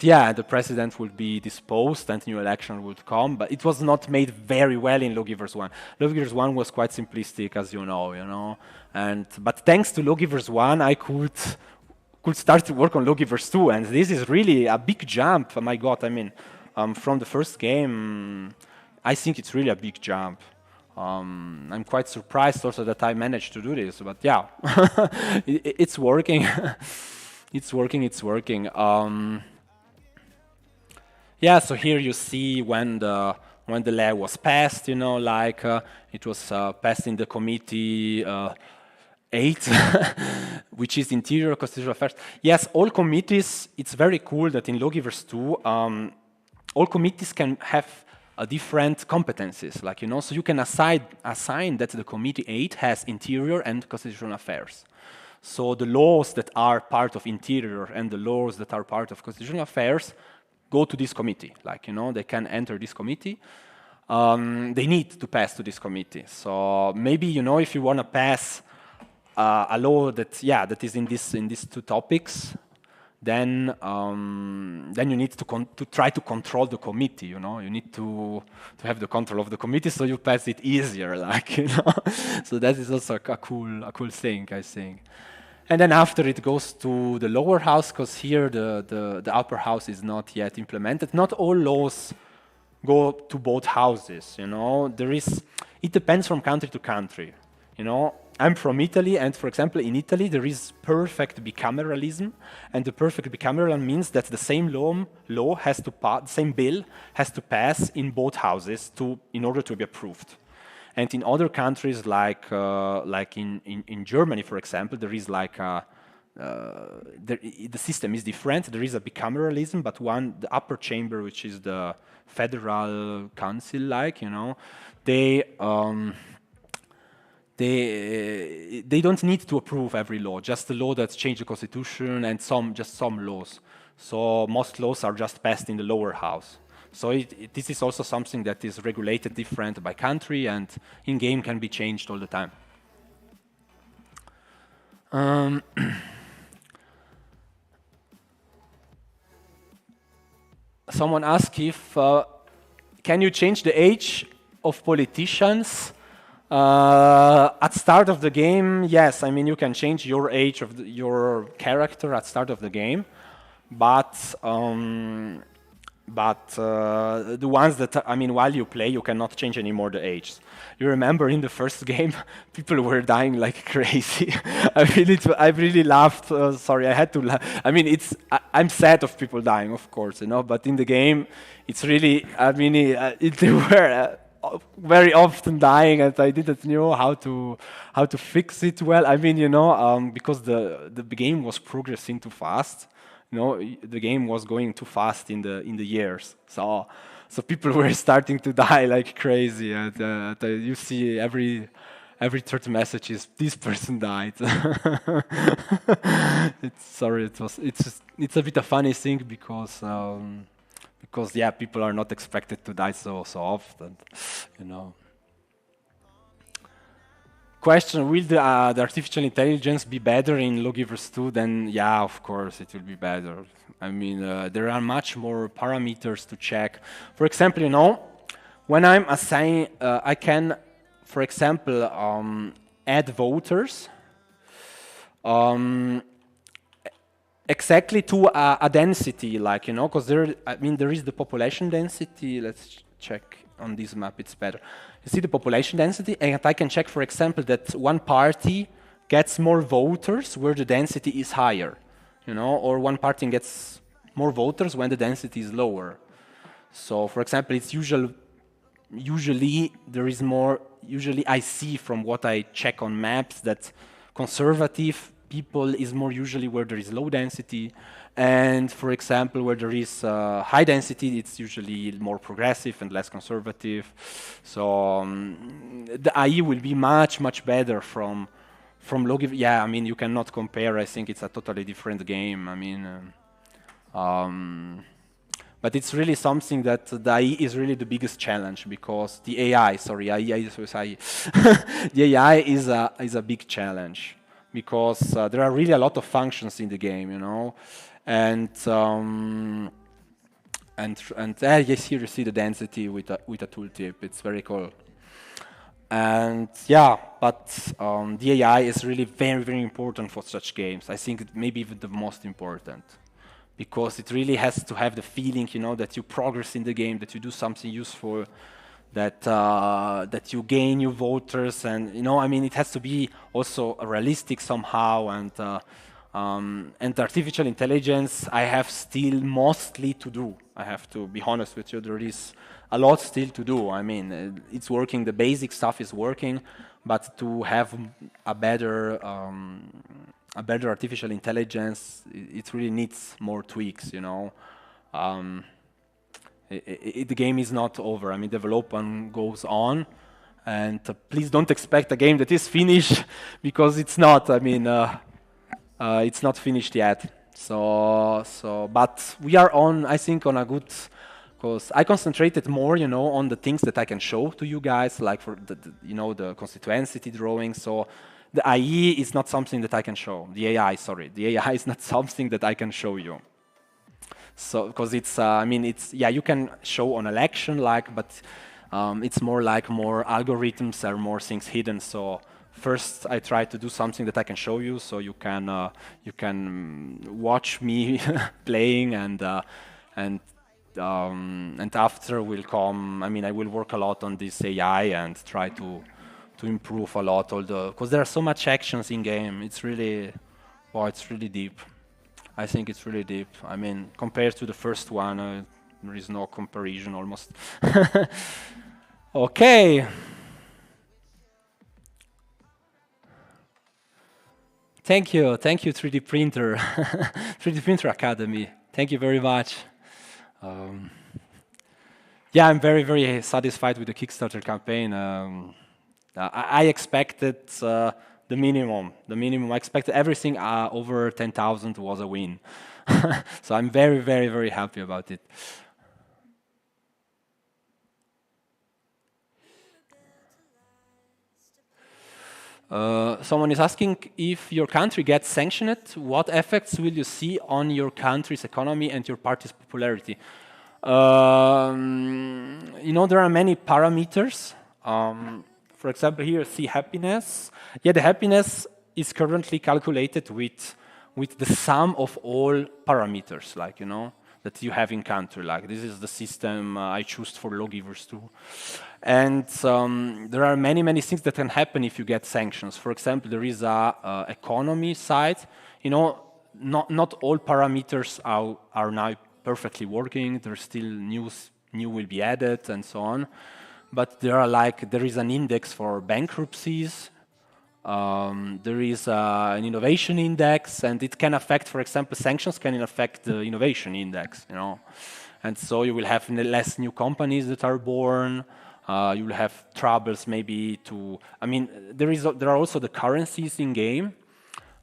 yeah, the president would be disposed and new election would come, but it was not made very well in Lawgivers I. Lawgivers I was quite simplistic, as you know, but thanks to Lawgivers I, I could start to work on Lawgivers II, and this is really a big jump. Oh my God, I mean, from the first game, I think it's really a big jump. I'm quite surprised also that I managed to do this, but yeah, it's working. It's working. Yeah, so here you see when the law was passed, you know, like it was passed in the committee 8, which is Interior Constitutional Affairs. Yes, all committees, it's very cool that in Lawgivers II, all committees can have different competencies, like, you know, so you can assign that the Committee 8 has Interior and Constitutional Affairs. So the laws that are part of Interior and the laws that are part of Constitutional Affairs go to this committee, like, you know, they can enter this committee. They need to pass to this committee. So maybe, you know, if you want to pass a law that, yeah, that is in these two topics, then you need to try to control the committee, you know. You need to have the control of the committee so you pass it easier, like, you know. So that is also a cool thing, I think. And then after it goes to the lower house, because here the upper house is not yet implemented. Not all laws go to both houses, you know. It depends from country to country, you know. I'm from Italy, and for example, in Italy, there is perfect bicameralism, and the perfect bicameral means that the same law has to pass, the same bill has to pass in both houses in order to be approved. And in other countries, like in Germany, for example, there is like the system is different. There is a bicameralism, but the upper chamber, which is the federal council, like, you know, they don't need to approve every law, just the law that changed the constitution and some laws. So most laws are just passed in the lower house. So this is also something that is regulated different by country and in-game can be changed all the time. Someone asked if, can you change the age of politicians? At start of the game, yes. I mean, you can change your age of your character at start of the game, but the ones that, I mean, while you play, you cannot change anymore the age. You remember in the first game, people were dying like crazy. I really laughed. Sorry, I had to laugh. I mean, I'm sad of people dying, of course, you know. But in the game, it's really. I mean, they were very often dying, and I didn't know how to fix it well. I mean, you know, because the game was progressing too fast. You know, the game was going too fast in the years, so people were starting to die like crazy, and you see every every third message is this person died. Sorry, it's a bit a funny thing because yeah, people are not expected to die so often, you know. Question: will the artificial intelligence be better in Lawgivers 2? Then yeah, of course it will be better. I mean, there are much more parameters to check. For example, you know, when I'm assigning, I can, for example, add voters exactly to a density, like, you know, because I mean, there is the population density. Let's check on this map, it's better. You see the population density, and I can check, for example, that one party gets more voters where the density is higher, you know, or one party gets more voters when the density is lower. So, for example, it's usually there is more, usually I see from what I check on maps that conservative people is more usually where there is low density, and for example where there is high density it's usually more progressive and less conservative. So the IE will be much better from Lawgivers. Yeah, I mean you cannot compare. I think it's a totally different game. I mean but it's really something that the AI is really the biggest challenge, because the AI, sorry, AI, the AI is a big challenge, because there are really a lot of functions in the game, you know, and yes, here you see the density with a tooltip. It's very cool. And yeah, but the AI is really very important for such games. I think maybe even the most important, because it really has to have the feeling, you know, that you progress in the game, that you do something useful, that that you gain new voters, and you know, I mean, it has to be also realistic somehow. And artificial intelligence, I have still mostly to do. I have to be honest with you. There is a lot still to do. I mean, it's working. The basic stuff is working, but to have a better artificial intelligence, it really needs more tweaks, you know. The game is not over. I mean, development goes on, and please don't expect a game that is finished, because it's not. I mean, it's not finished yet. But we are on, I think, on a good, because I concentrated more, you know, on the things that I can show to you guys, like for you know, the constituency drawing. So the IE is not something that I can show. The AI, sorry, the AI is not something that I can show you. So because it's, I mean, it's, yeah, you can show on election, like, but it's more like more algorithms, are more things hidden. So first, I try to do something that I can show you, so you can watch me playing, and after will come. I mean, I will work a lot on this AI and try to improve a lot all the, because there are so much actions in game. It's really, wow, it's really deep. I think it's really deep. I mean, compared to the first one, there is no comparison almost. Okay. Thank you, 3D Printer, 3D Printer Academy. Thank you very much. Yeah, I'm very satisfied with the Kickstarter campaign. I expected the minimum. I expected everything over 10,000 was a win. So I'm very happy about it. Someone is asking, if your country gets sanctioned, what effects will you see on your country's economy and your party's popularity? You know, there are many parameters. For example, here, see happiness. Yeah, the happiness is currently calculated with the sum of all parameters, like, you know, that you have in country. Like, this is the system I chose for Lawgivers II. And there are many things that can happen if you get sanctions. For example, there is a economy side. You know, not all parameters are now perfectly working. There's still new will be added and so on. But there is an index for bankruptcies. There is an innovation index, and it can affect, for example, sanctions can affect the innovation index, you know. And so you will have less new companies that are born. You'll have troubles maybe to. I mean, there are also the currencies in game.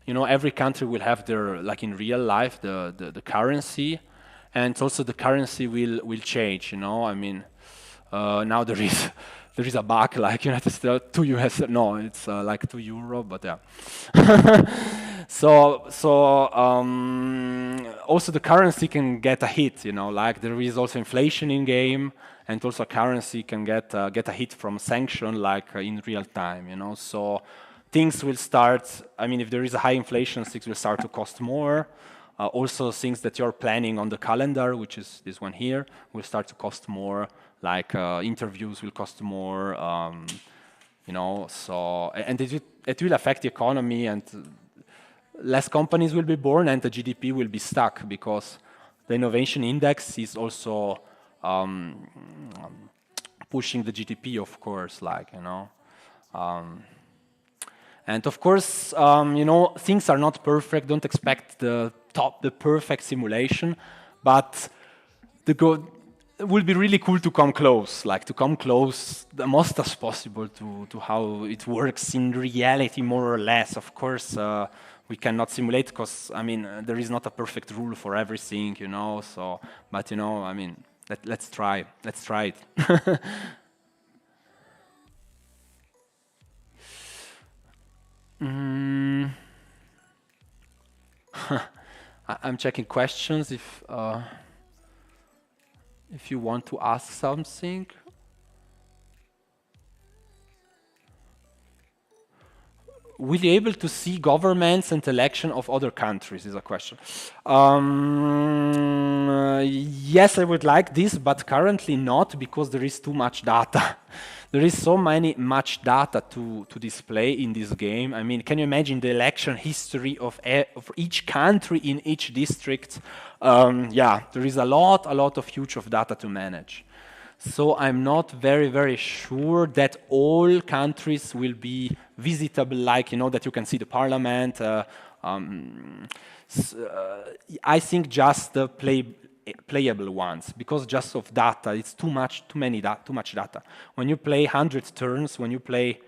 You know, every country will have their, like in real life, the currency, and also the currency will change. You know, I mean, now there is there is a buck like United States, 2 US. No, it's like €2, but yeah. Also the currency can get a hit. You know, like there is also inflation in game, and also currency can get a hit from sanction, like in real time. You know, so things will start. I mean, if there is a high inflation, things will start to cost more. Also, things that you're planning on the calendar, which is this one here, will start to cost more. Like interviews will cost more, you know. So, and it will affect the economy, and less companies will be born, and the GDP will be stuck because the innovation index is also pushing the GDP, of course. Like, you know. And of course, you know, things are not perfect. Don't expect the perfect simulation, but it will be really cool to come close, like to come close the most as possible to how it works in reality, more or less. Of course, we cannot simulate because, I mean, there is not a perfect rule for everything, you know. So, but you know, I mean, let's try it. I'm checking questions if you want to ask something. Will you be able to see governments and election of other countries is a question. Yes, I would like this, but currently not because there is too much data. There is so much data to display in this game. I mean, can you imagine the election history of each country in each district? Yeah, there is a lot of huge of data to manage. So I'm not very sure that all countries will be visitable, like, you know, that you can see the parliament. I think just the playable ones, because just of data, it's too much data. When you play 100 turns, when you play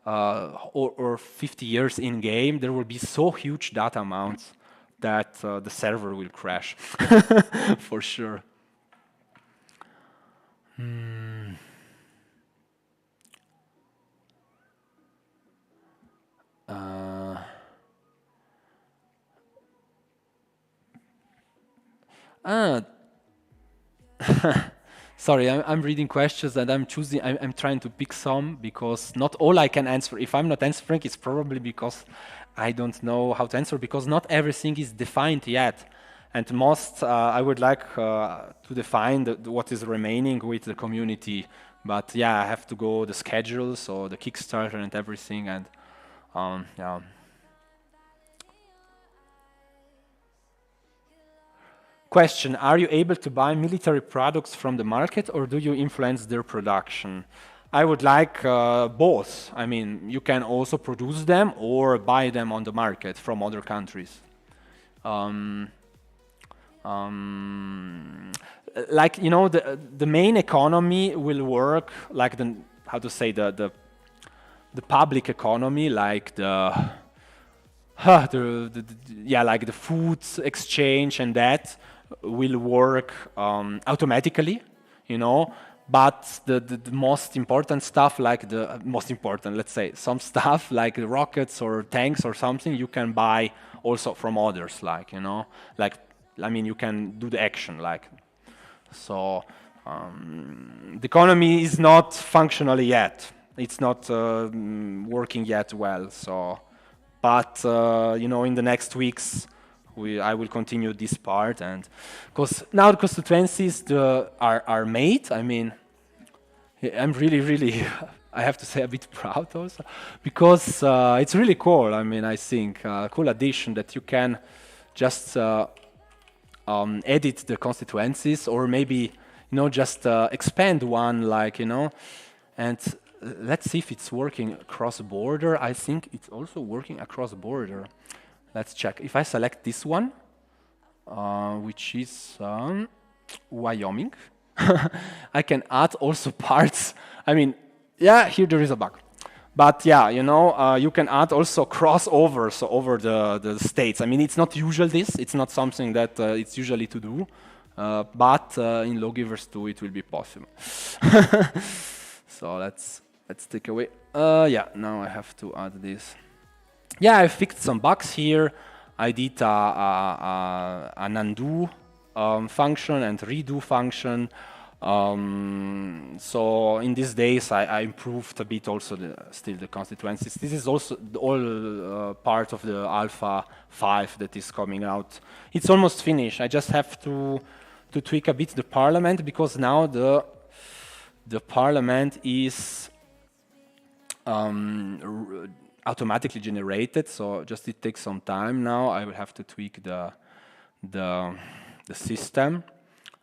or 50 years in game, there will be so huge data amounts that the server will crash for sure. Sorry, I'm reading questions and I'm choosing. I'm trying to pick some because not all I can answer. If I'm not answering, it's probably because I don't know how to answer, because not everything is defined yet. And most, I would like to define what is remaining with the community. But yeah, I have to go the schedules, so the Kickstarter and everything, and yeah. Question: are you able to buy military products from the market, or do you influence their production? I would like both. I mean, you can also produce them or buy them on the market from other countries. Like, you know, the main economy will work like the, how to say, the public economy, like yeah, like the food exchange, and that will work automatically, you know. But the most important stuff, like the most important, let's say, some stuff like rockets or tanks or something, you can buy also from others, like, you know, like, I mean, you can do the action, like, so the economy is not functional yet. It's not working yet well. So, but you know, in the next weeks, I will continue this part, and because now the constituencies are made. I mean, I'm really, I have to say, a bit proud also, because it's really cool. I mean, I think a cool addition that you can just edit the constituencies, or maybe, you know, just expand one, like, you know, and let's see if it's working across border. I think it's also working across border. Let's check. If I select this one, which is Wyoming, I can add also parts I mean, yeah, here there is a bug. But yeah, you know, you can add also crossovers over the states. I mean, it's not usual this. It's not something that it's usually to do. But in Lawgivers II it will be possible. So let's take away. Yeah, now I have to add this. Yeah, I fixed some bugs here. I did an undo function and redo function. So in these days, I improved a bit also still the constituencies. This is also all part of the Alpha 5 that is coming out. It's almost finished. I just have to tweak a bit the parliament because now the parliament is automatically generated. So just it takes some time now. I will have to tweak the system,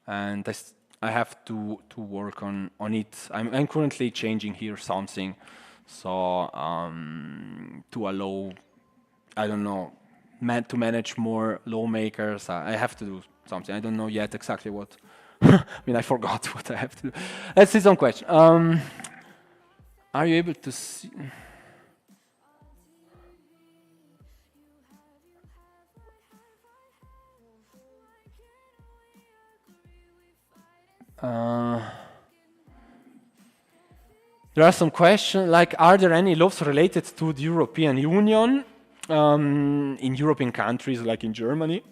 and I have to work on it. I'm currently changing here something, so to allow, I don't know, to manage more lawmakers. I have to do something. I don't know yet exactly what. I mean, I forgot what I have to do. Let's see some question. Are you able to see? There are some questions like, are there any laws related to the European Union in European countries like in Germany?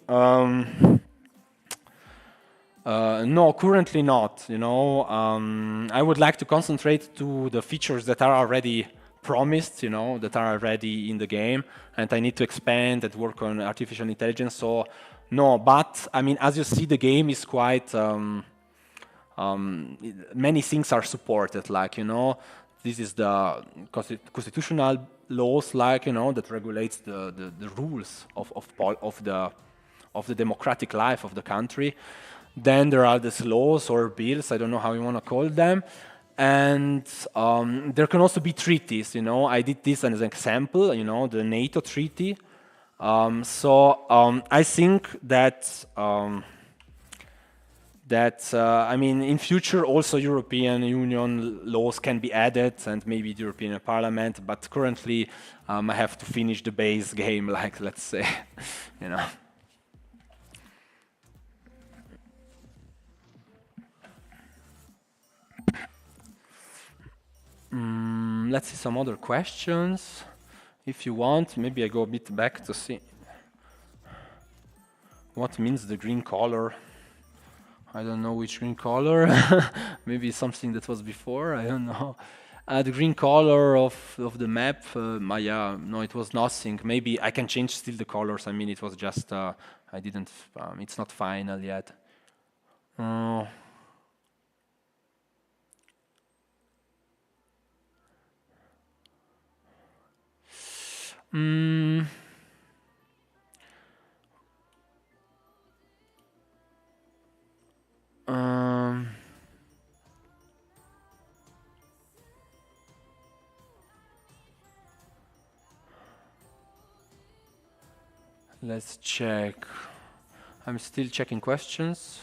No, currently not. You know, I would like to concentrate to the features that are already promised, you know, that are already in the game, and I need to expand and work on artificial intelligence. So, no, but I mean, as you see, the game is quite. Many things are supported, like, you know, this is the constitutional laws, like, you know, that regulates the rules of the democratic life of the country. Then there are these laws or bills, I don't know how you want to call them, and there can also be treaties, you know. I did this as an example, you know, the NATO treaty. I think that I mean, in future also European Union laws can be added and maybe the European Parliament, but currently I have to finish the base game, like, let's say, you know. Let's see some other questions. If you want, maybe I go a bit back to see what means the green color. I don't know which green color. Maybe something that was before. I don't know. The green color of the map. Yeah, no, it was nothing. Maybe I can change still the colors. I mean, it was just I didn't. It's not final yet. Let's check. I'm still checking questions.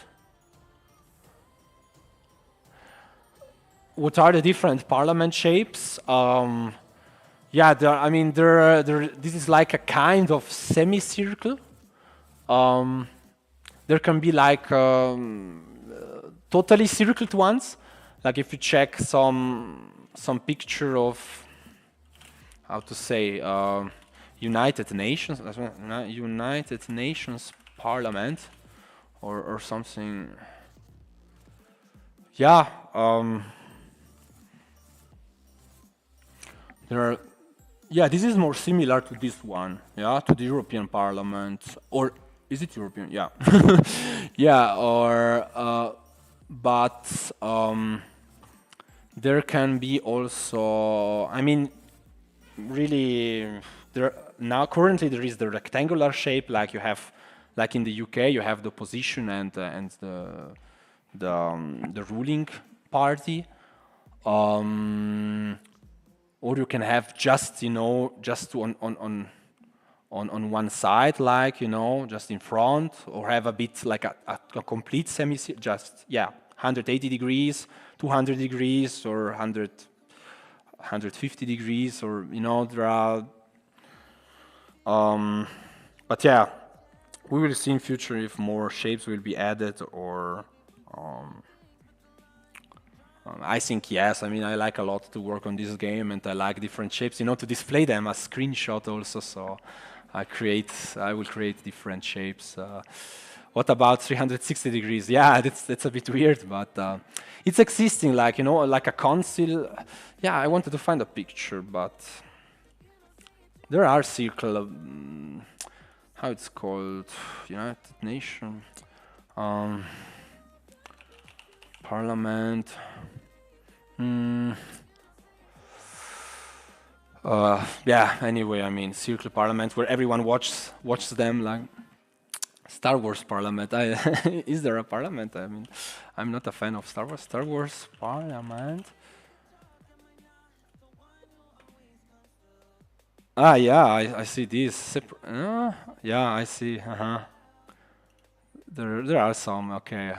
What are the different parliament shapes? Yeah, I mean, this is like a kind of semicircle. There can be like totally circled ones. Like if you check some picture of, how to say, United Nations, United Nations Parliament, or something. Yeah, there are. Yeah, this is more similar to this one. Yeah, to the European Parliament, or is it European? Yeah, yeah. Or but there can be also. I mean, really, now currently there is the rectangular shape, like you have, like in the UK, you have the opposition and the ruling party, or you can have just, you know, just on one side, like, you know, just in front, or have a bit like a complete just, yeah, 180 degrees, 200 degrees, or 150 degrees, or there are. But yeah, we will see in future if more shapes will be added or. I think yes. I mean, I like a lot to work on this game, and I like different shapes. To display them as screenshot also. So I will create different shapes. What about 360 degrees? Yeah, that's a bit weird, but it's existing. Like like a console. Yeah, I wanted to find a picture, but there are circle. How it's called? United Nations. Parliament. Yeah. Anyway, I mean, circle parliament where everyone watches them like Star Wars parliament. Is there a parliament? I mean, I'm not a fan of Star Wars. Star Wars parliament. Ah, yeah, I see this. Yeah, I see. There are some. Okay.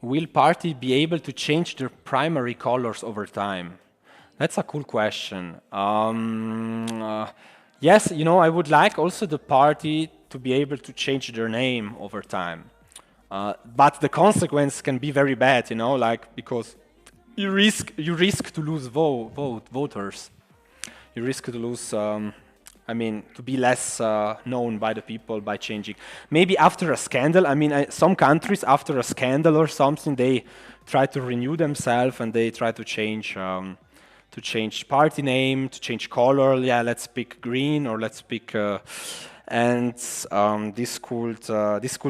Will party be able to change their primary colors over time? That's a cool question. Yes, I would like also the party to be able to change their name over time. But the consequence can be very bad, like because you risk to lose voters. You risk to lose. To be less known by the people by changing. Maybe after a scandal. I mean, some countries after a scandal or something, they try to renew themselves and they try to change party name, to change color. Yeah, let's pick green or let's pick. And this could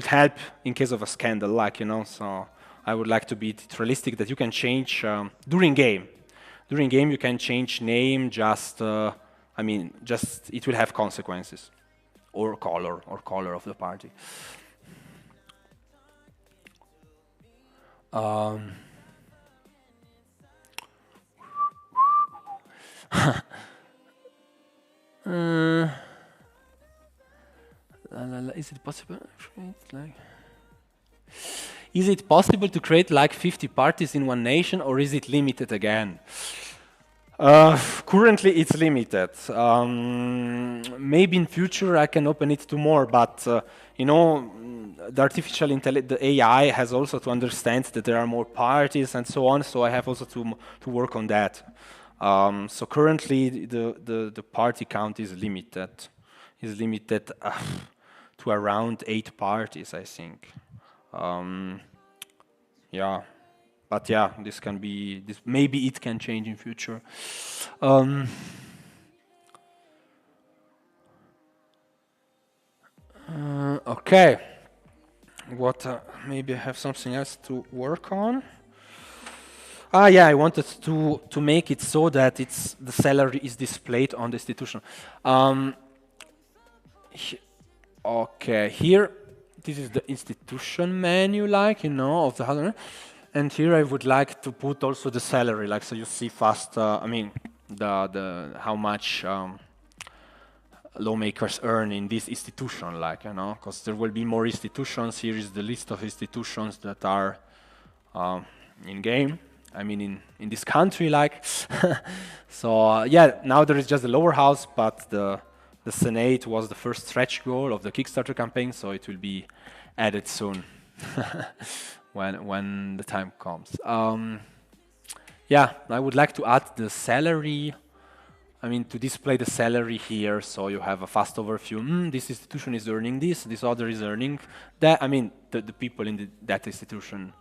help in case of a scandal, So I would like to be realistic that you can change during game. During game, you can change name just. Just it will have consequences, or color of the party. Is it possible? Is it possible to create like 50 parties in one nation, or is it limited again? Currently, it's limited. Maybe in future I can open it to more, but the artificial intelligence, the AI, has also to understand that there are more parties and so on. So I have also to work on that. So currently, the party count is limited. To around 8 parties, I think. Yeah. But yeah, this can be. Maybe it can change in future. Okay. What? Maybe I have something else to work on. Ah, yeah. I wanted to make it so that the salary is displayed on the institution. Okay. Here, this is the institution menu, of the house. And here I would like to put also the salary, so you see fast. The how much lawmakers earn in this institution, because there will be more institutions. Here is the list of institutions that are in game. In this country, So yeah, now there is just the lower house, but the Senate was the first stretch goal of the Kickstarter campaign, so it will be added soon. When the time comes. Yeah, I would like to add the salary. To display the salary here, so you have a fast overview. This institution is earning this other is earning that. The people in that institution.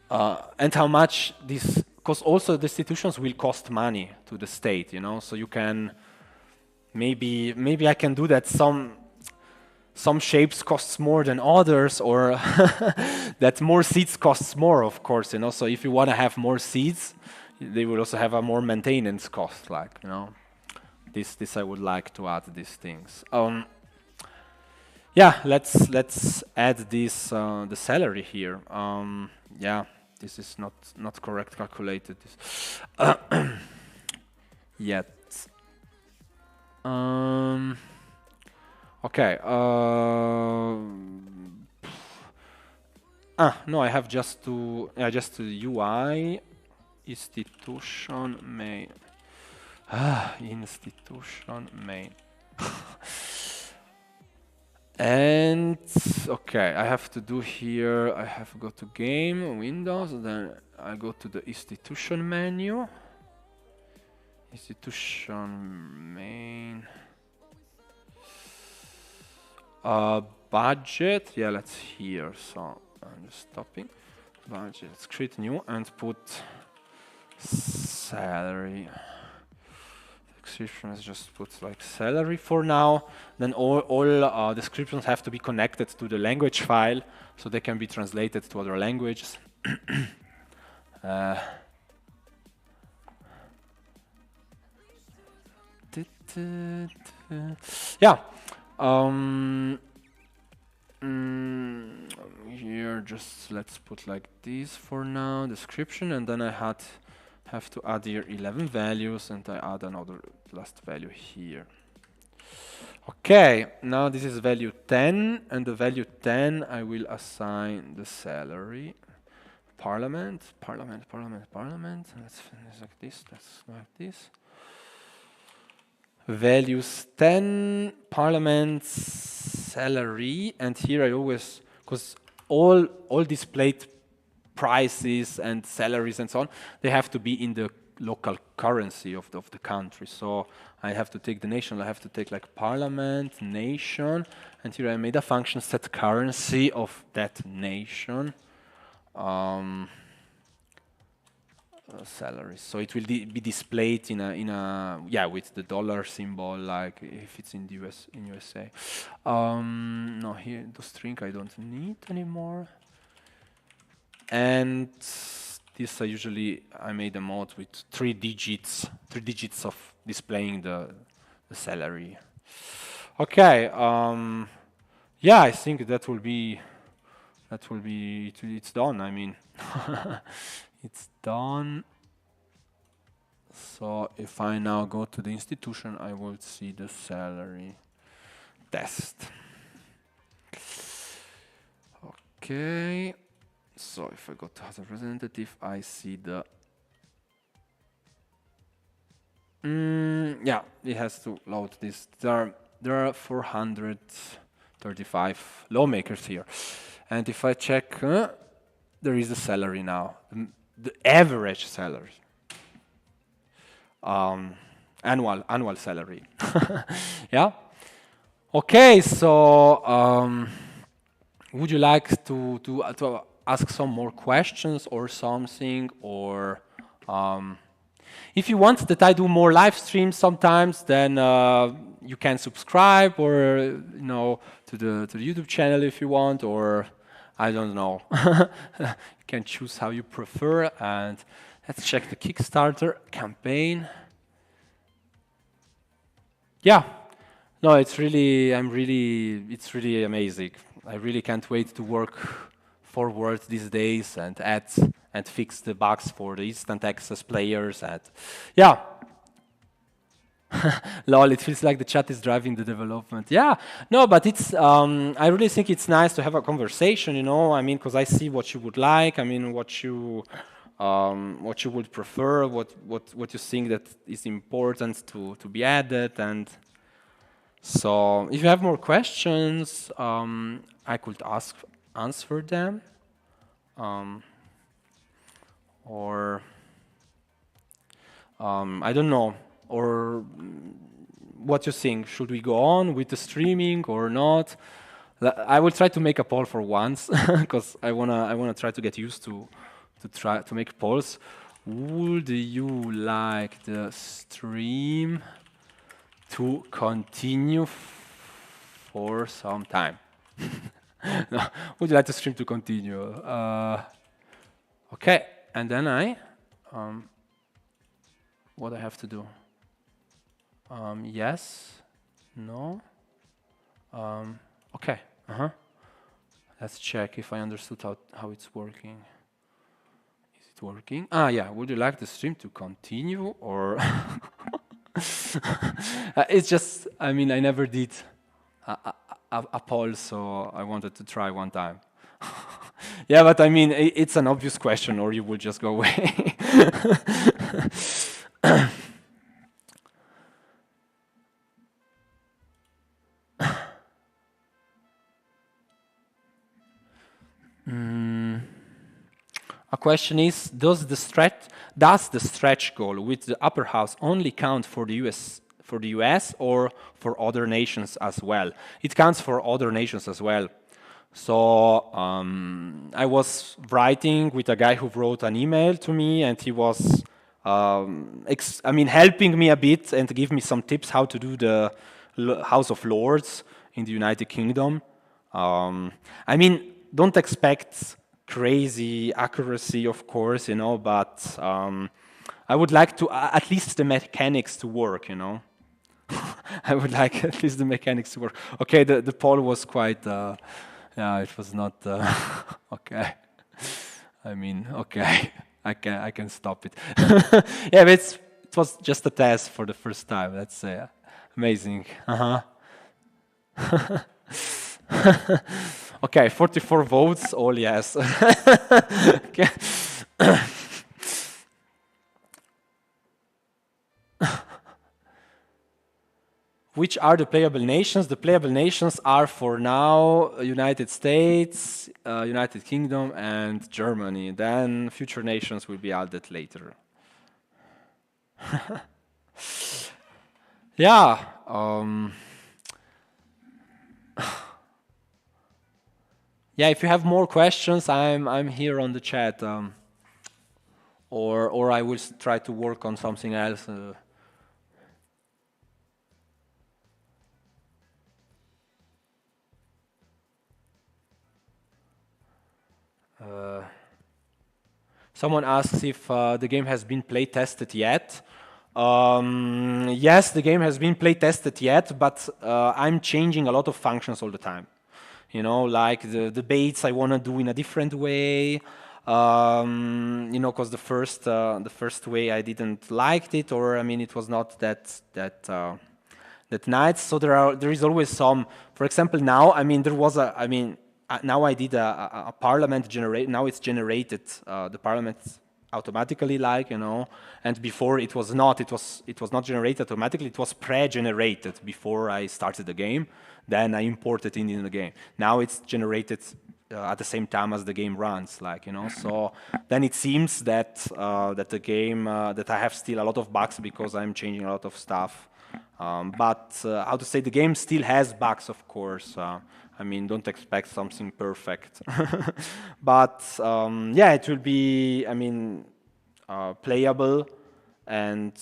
And how much this, because also the institutions will cost money to the state, so you can, maybe I can do that some shapes costs more than others, or that more seeds costs more, of course, So if you want to have more seeds, they will also have a more maintenance cost, This I would like to add these things. Yeah, let's add this the salary here. Yeah, this is not correct calculated. Yet. Okay. No, I have just to, yeah, just the UI institution main. Institution main. And okay, I have to do here, I have to go to game, Windows, then I go to the institution menu. Institution main. Budget, yeah, let's here. So I'm just stopping. Budget, let's create new and put salary. Description is just put like salary for now. Then all descriptions have to be connected to the language file so they can be translated to other languages. Yeah. Here, just let's put like this for now, description, and then I have to add here 11 values, and I add another last value here. Okay, now this is value 10, and the value 10 I will assign the salary. Parliament. Let's finish like this, let's go like this. Values 10, parliament, salary, and here I always, because all displayed prices and salaries and so on, they have to be in the local currency of the country. So I have to take the nation, I have to take like parliament, nation, and here I made a function set currency of that nation. Salaries. So it will be displayed in a yeah, with the dollar symbol, like if it's in the USA. No, here the string I don't need anymore. And this I made a mode with 3 digits of displaying the salary. Okay. Yeah, I think that will be it's done. I mean, it's done. So if I now go to the institution, I will see the salary test. Okay. So if I go to as a representative, I see the yeah, it has to load this. There are 435 lawmakers here, and if I check, there is a salary now, the average salary, annual salary. Yeah. Okay. So would you like to ask some more questions or something, or if you want that I do more live streams sometimes, then you can subscribe, or to the YouTube channel if you want, or I don't know. You can choose how you prefer. And let's check the Kickstarter campaign. Yeah. No, it's really amazing. I really can't wait to work forward these days and add and fix the bugs for the instant access players. And yeah. Lol, it feels like the chat is driving the development. Yeah, no, but it's I really think it's nice to have a conversation, I mean, because I see what you would like, I mean, what you would prefer, what you think that is important to be added. And so if you have more questions, I could answer them, or I don't know, or what you think. Should we go on with the streaming or not? I will try to make a poll for once, because I wanna try to get used to try to make polls. Would you like the stream to continue for some time? No, would you like the stream to continue? Okay, and then what I have to do? Yes, no. Okay. Let's check if I understood how it's working. Is it working? Yeah. Would you like the stream to continue, or It's just, I mean, I never did a poll, so I wanted to try one time. Yeah, but I mean, it's an obvious question, or you will just go away. A question is, does the stretch goal with the upper house only count for the US or for other nations as well? It counts for other nations as well. So I was writing with a guy who wrote an email to me, and he was, helping me a bit and give me some tips how to do the House of Lords in the United Kingdom. I mean, don't expect crazy accuracy, of course, but I would like to at least the mechanics to work, I would like at least the mechanics to work. Okay, the poll was quite, it was not okay. I mean, okay, I can stop it. Yeah, but it was just a test for the first time. Let's say, amazing. Okay, 44 votes, all yes. Okay. Which are the playable nations? The playable nations are for now United States, United Kingdom, and Germany. Then future nations will be added later. Yeah. Yeah, if you have more questions, I'm here on the chat, or I will try to work on something else. Someone asks if the game has been play tested yet. Yes, the game has been play tested yet, but I'm changing a lot of functions all the time. Like the debates I want to do in a different way. Because the first way I didn't like it, or I mean, it was not that nice. So there is always some. For example, now now I did a parliament generate. Now it's generated the parliament automatically, and before it was not. It was not generated automatically. It was pre-generated before I started the game. Then I imported it in the game. Now it's generated at the same time as the game runs, So then it seems that the game that I have still a lot of bugs because I'm changing a lot of stuff. But how to say, the game still has bugs, of course. Don't expect something perfect. But yeah, it will be, playable, and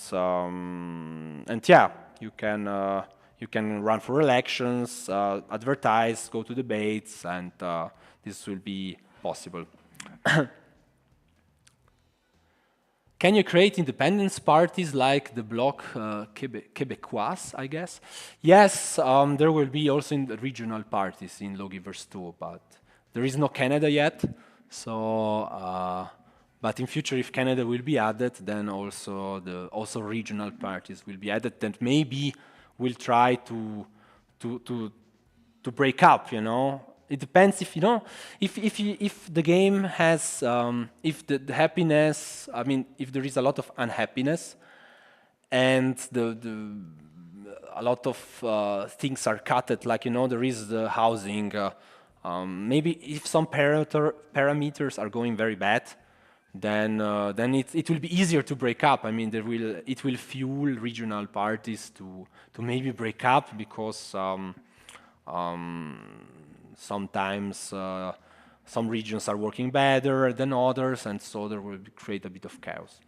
yeah, you can run for elections, advertise, go to debates, and this will be possible. Can you create independence parties like the Bloc Québécois, I guess? Yes, there will be also regional parties in Lawgivers II, but there is no Canada yet. So, but in future, if Canada will be added, then also regional parties will be added, and maybe we'll try to break up. It depends if if the game has if the happiness, if there is a lot of unhappiness, and a lot of things are cutted, there is the housing. Maybe if some parameters are going very bad, then it will be easier to break up. It will fuel regional parties to maybe break up, because sometimes some regions are working better than others, and so there will create a bit of chaos.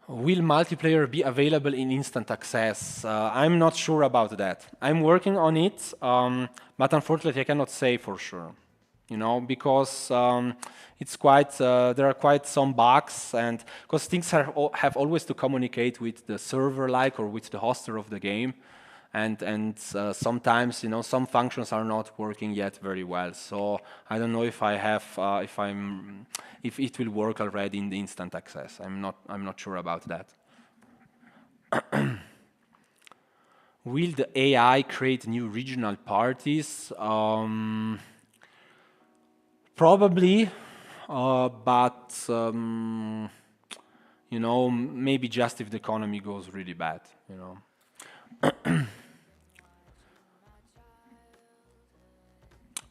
Will multiplayer be available in instant access? I'm not sure about that. I'm working on it, but unfortunately I cannot say for sure. Because it's quite there are quite some bugs, and because things have always to communicate with the server, or with the hoster of the game. sometimes some functions are not working yet very well. So I don't know if I have if it will work already in the instant access. I'm not sure about that. Will the AI create new regional parties? Probably, but maybe just if the economy goes really bad.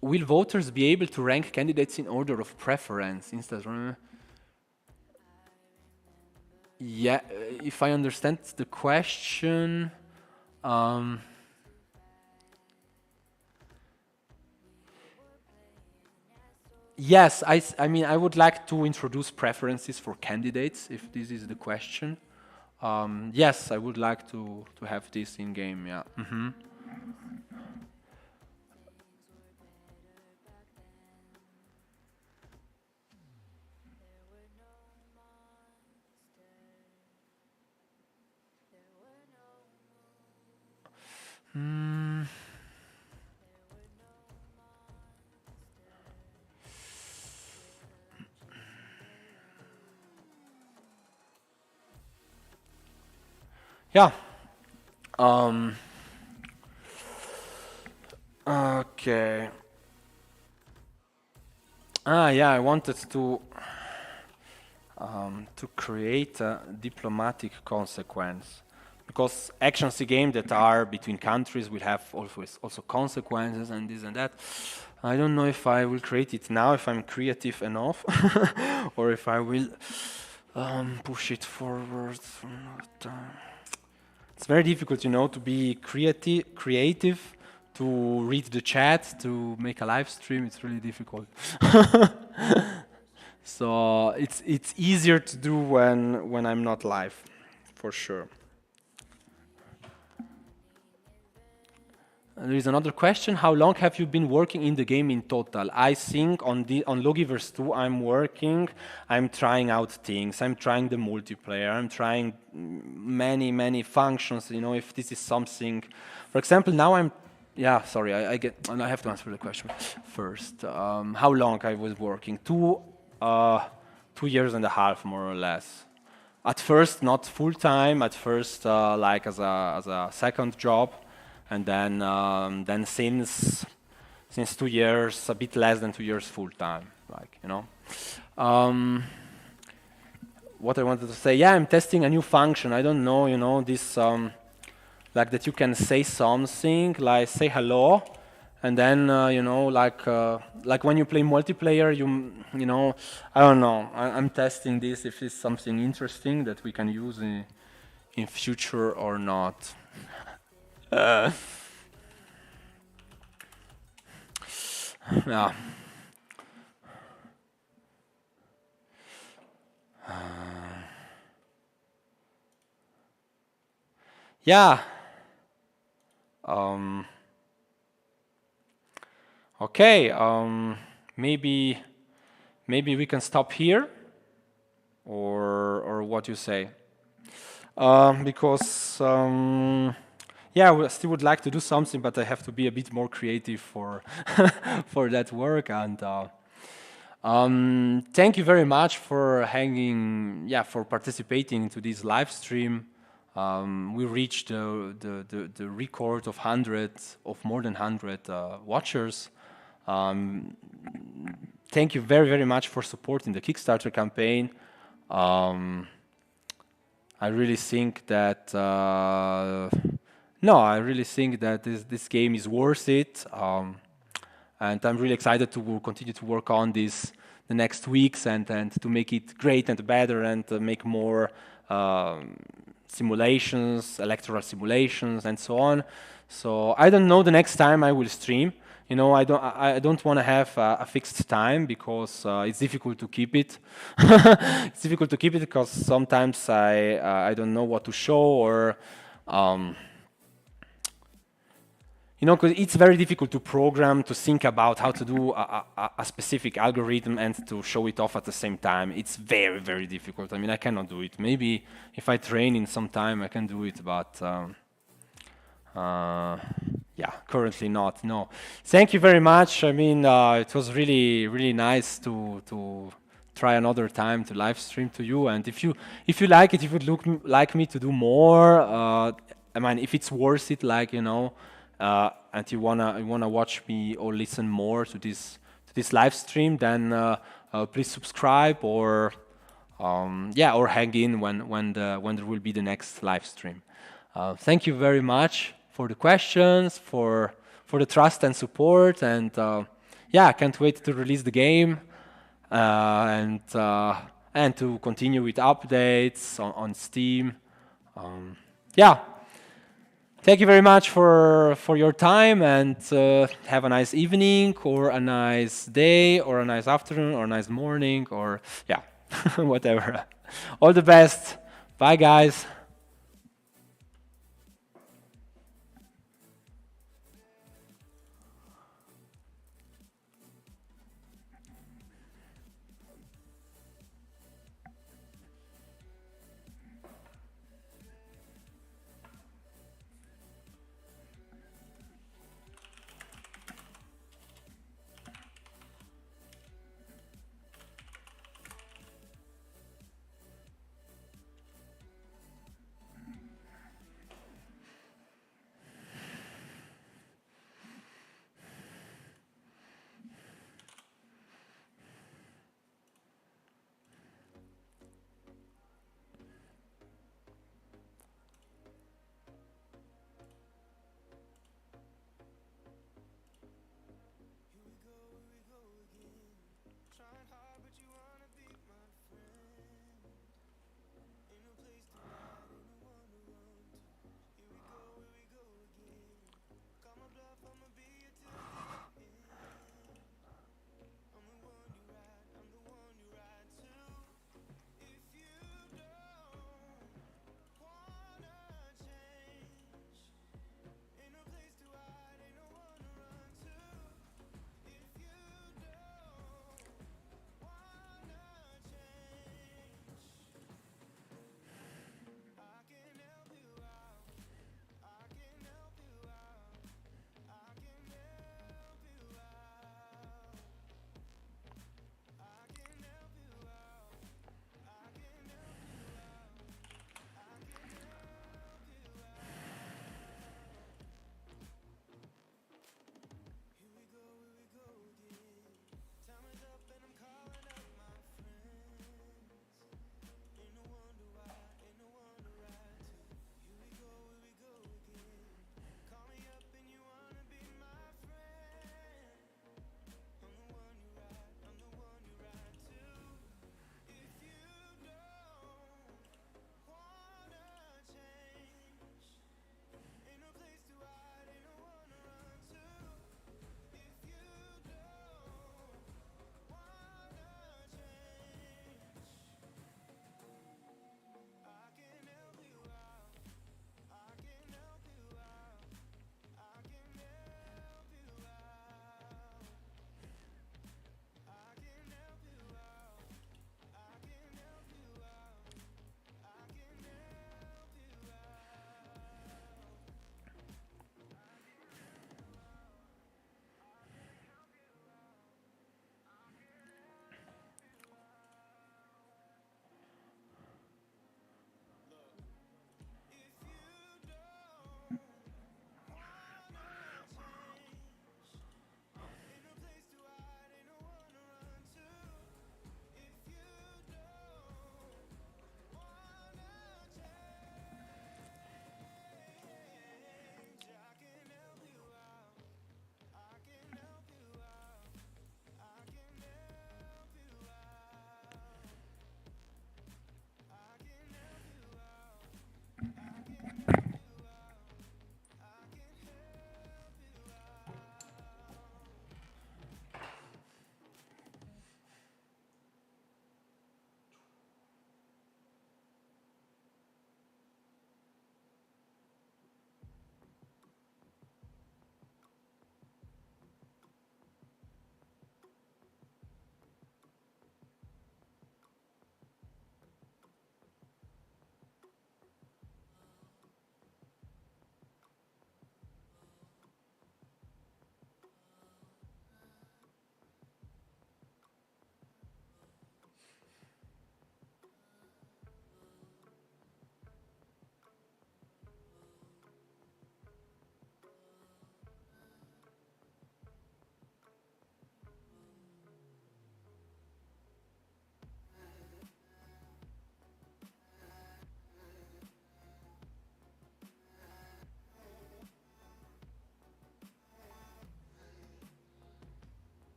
Will voters be able to rank candidates in order of preference instead? Yeah, if I understand the question, yes, I mean, I would like to introduce preferences for candidates, if this is the question. Yes, I would like to have this in game, yeah. Yeah. Okay. Yeah, I wanted to create a diplomatic consequence, because actions in game that are between countries will have also consequences and this and that. I don't know if I will create it now, if I'm creative enough, or if I will push it forward. It's very difficult, to be creative, to read the chat, to make a live stream. It's really difficult. So it's easier to do when I'm not live, for sure. There is another question. How long have you been working in the game in total? I think on Lawgivers II I'm trying out things. I'm trying the multiplayer. I'm trying many functions. If this is something, for example, now yeah, sorry, I have to answer the question first. How long I was working? 2 years and a half, more or less. At first, not full time. At first, like as a second job. And then since 2 years, a bit less than 2 years full time, what I wanted to say, yeah, I'm testing a new function. I don't know, this, like that you can say something, like say hello, and then, like when you play multiplayer, I don't know, I'm testing this, if it's something interesting that we can use in future or not. Yeah. Yeah. Okay. Maybe we can stop here, or what you say? Because yeah, I still would like to do something, but I have to be a bit more creative for for that work. And thank you very much for for participating into this live stream. We reached the record of more than 100 watchers. Thank you very much for supporting the Kickstarter campaign. I really think that I really think that this game is worth it, and I'm really excited to continue to work on this the next weeks and to make it great and better and make more simulations, electoral simulations, and so on. So I don't know the next time I will stream. I don't want to have a fixed time, because it's difficult to keep it. It's difficult to keep it because sometimes I don't know what to show, or because it's very difficult to program, to think about how to do a specific algorithm and to show it off at the same time. It's very difficult. I mean, I cannot do it. Maybe if I train in some time, I can do it, but Yeah, currently not. No. Thank you very much. I mean, it was really nice to try another time to live stream to you. And if you like it, if you would like me to do more, I mean, if it's worth it, like and you wanna watch me or listen more to this live stream, then please subscribe or yeah, or hang in when there will be the next live stream. Thank you very much for the questions, for the trust and support, and yeah, I can't wait to release the game and to continue with updates on Steam. Yeah, thank you very much for your time, and have a nice evening or a nice day or a nice afternoon or a nice morning or yeah, whatever. All the best. Bye, guys.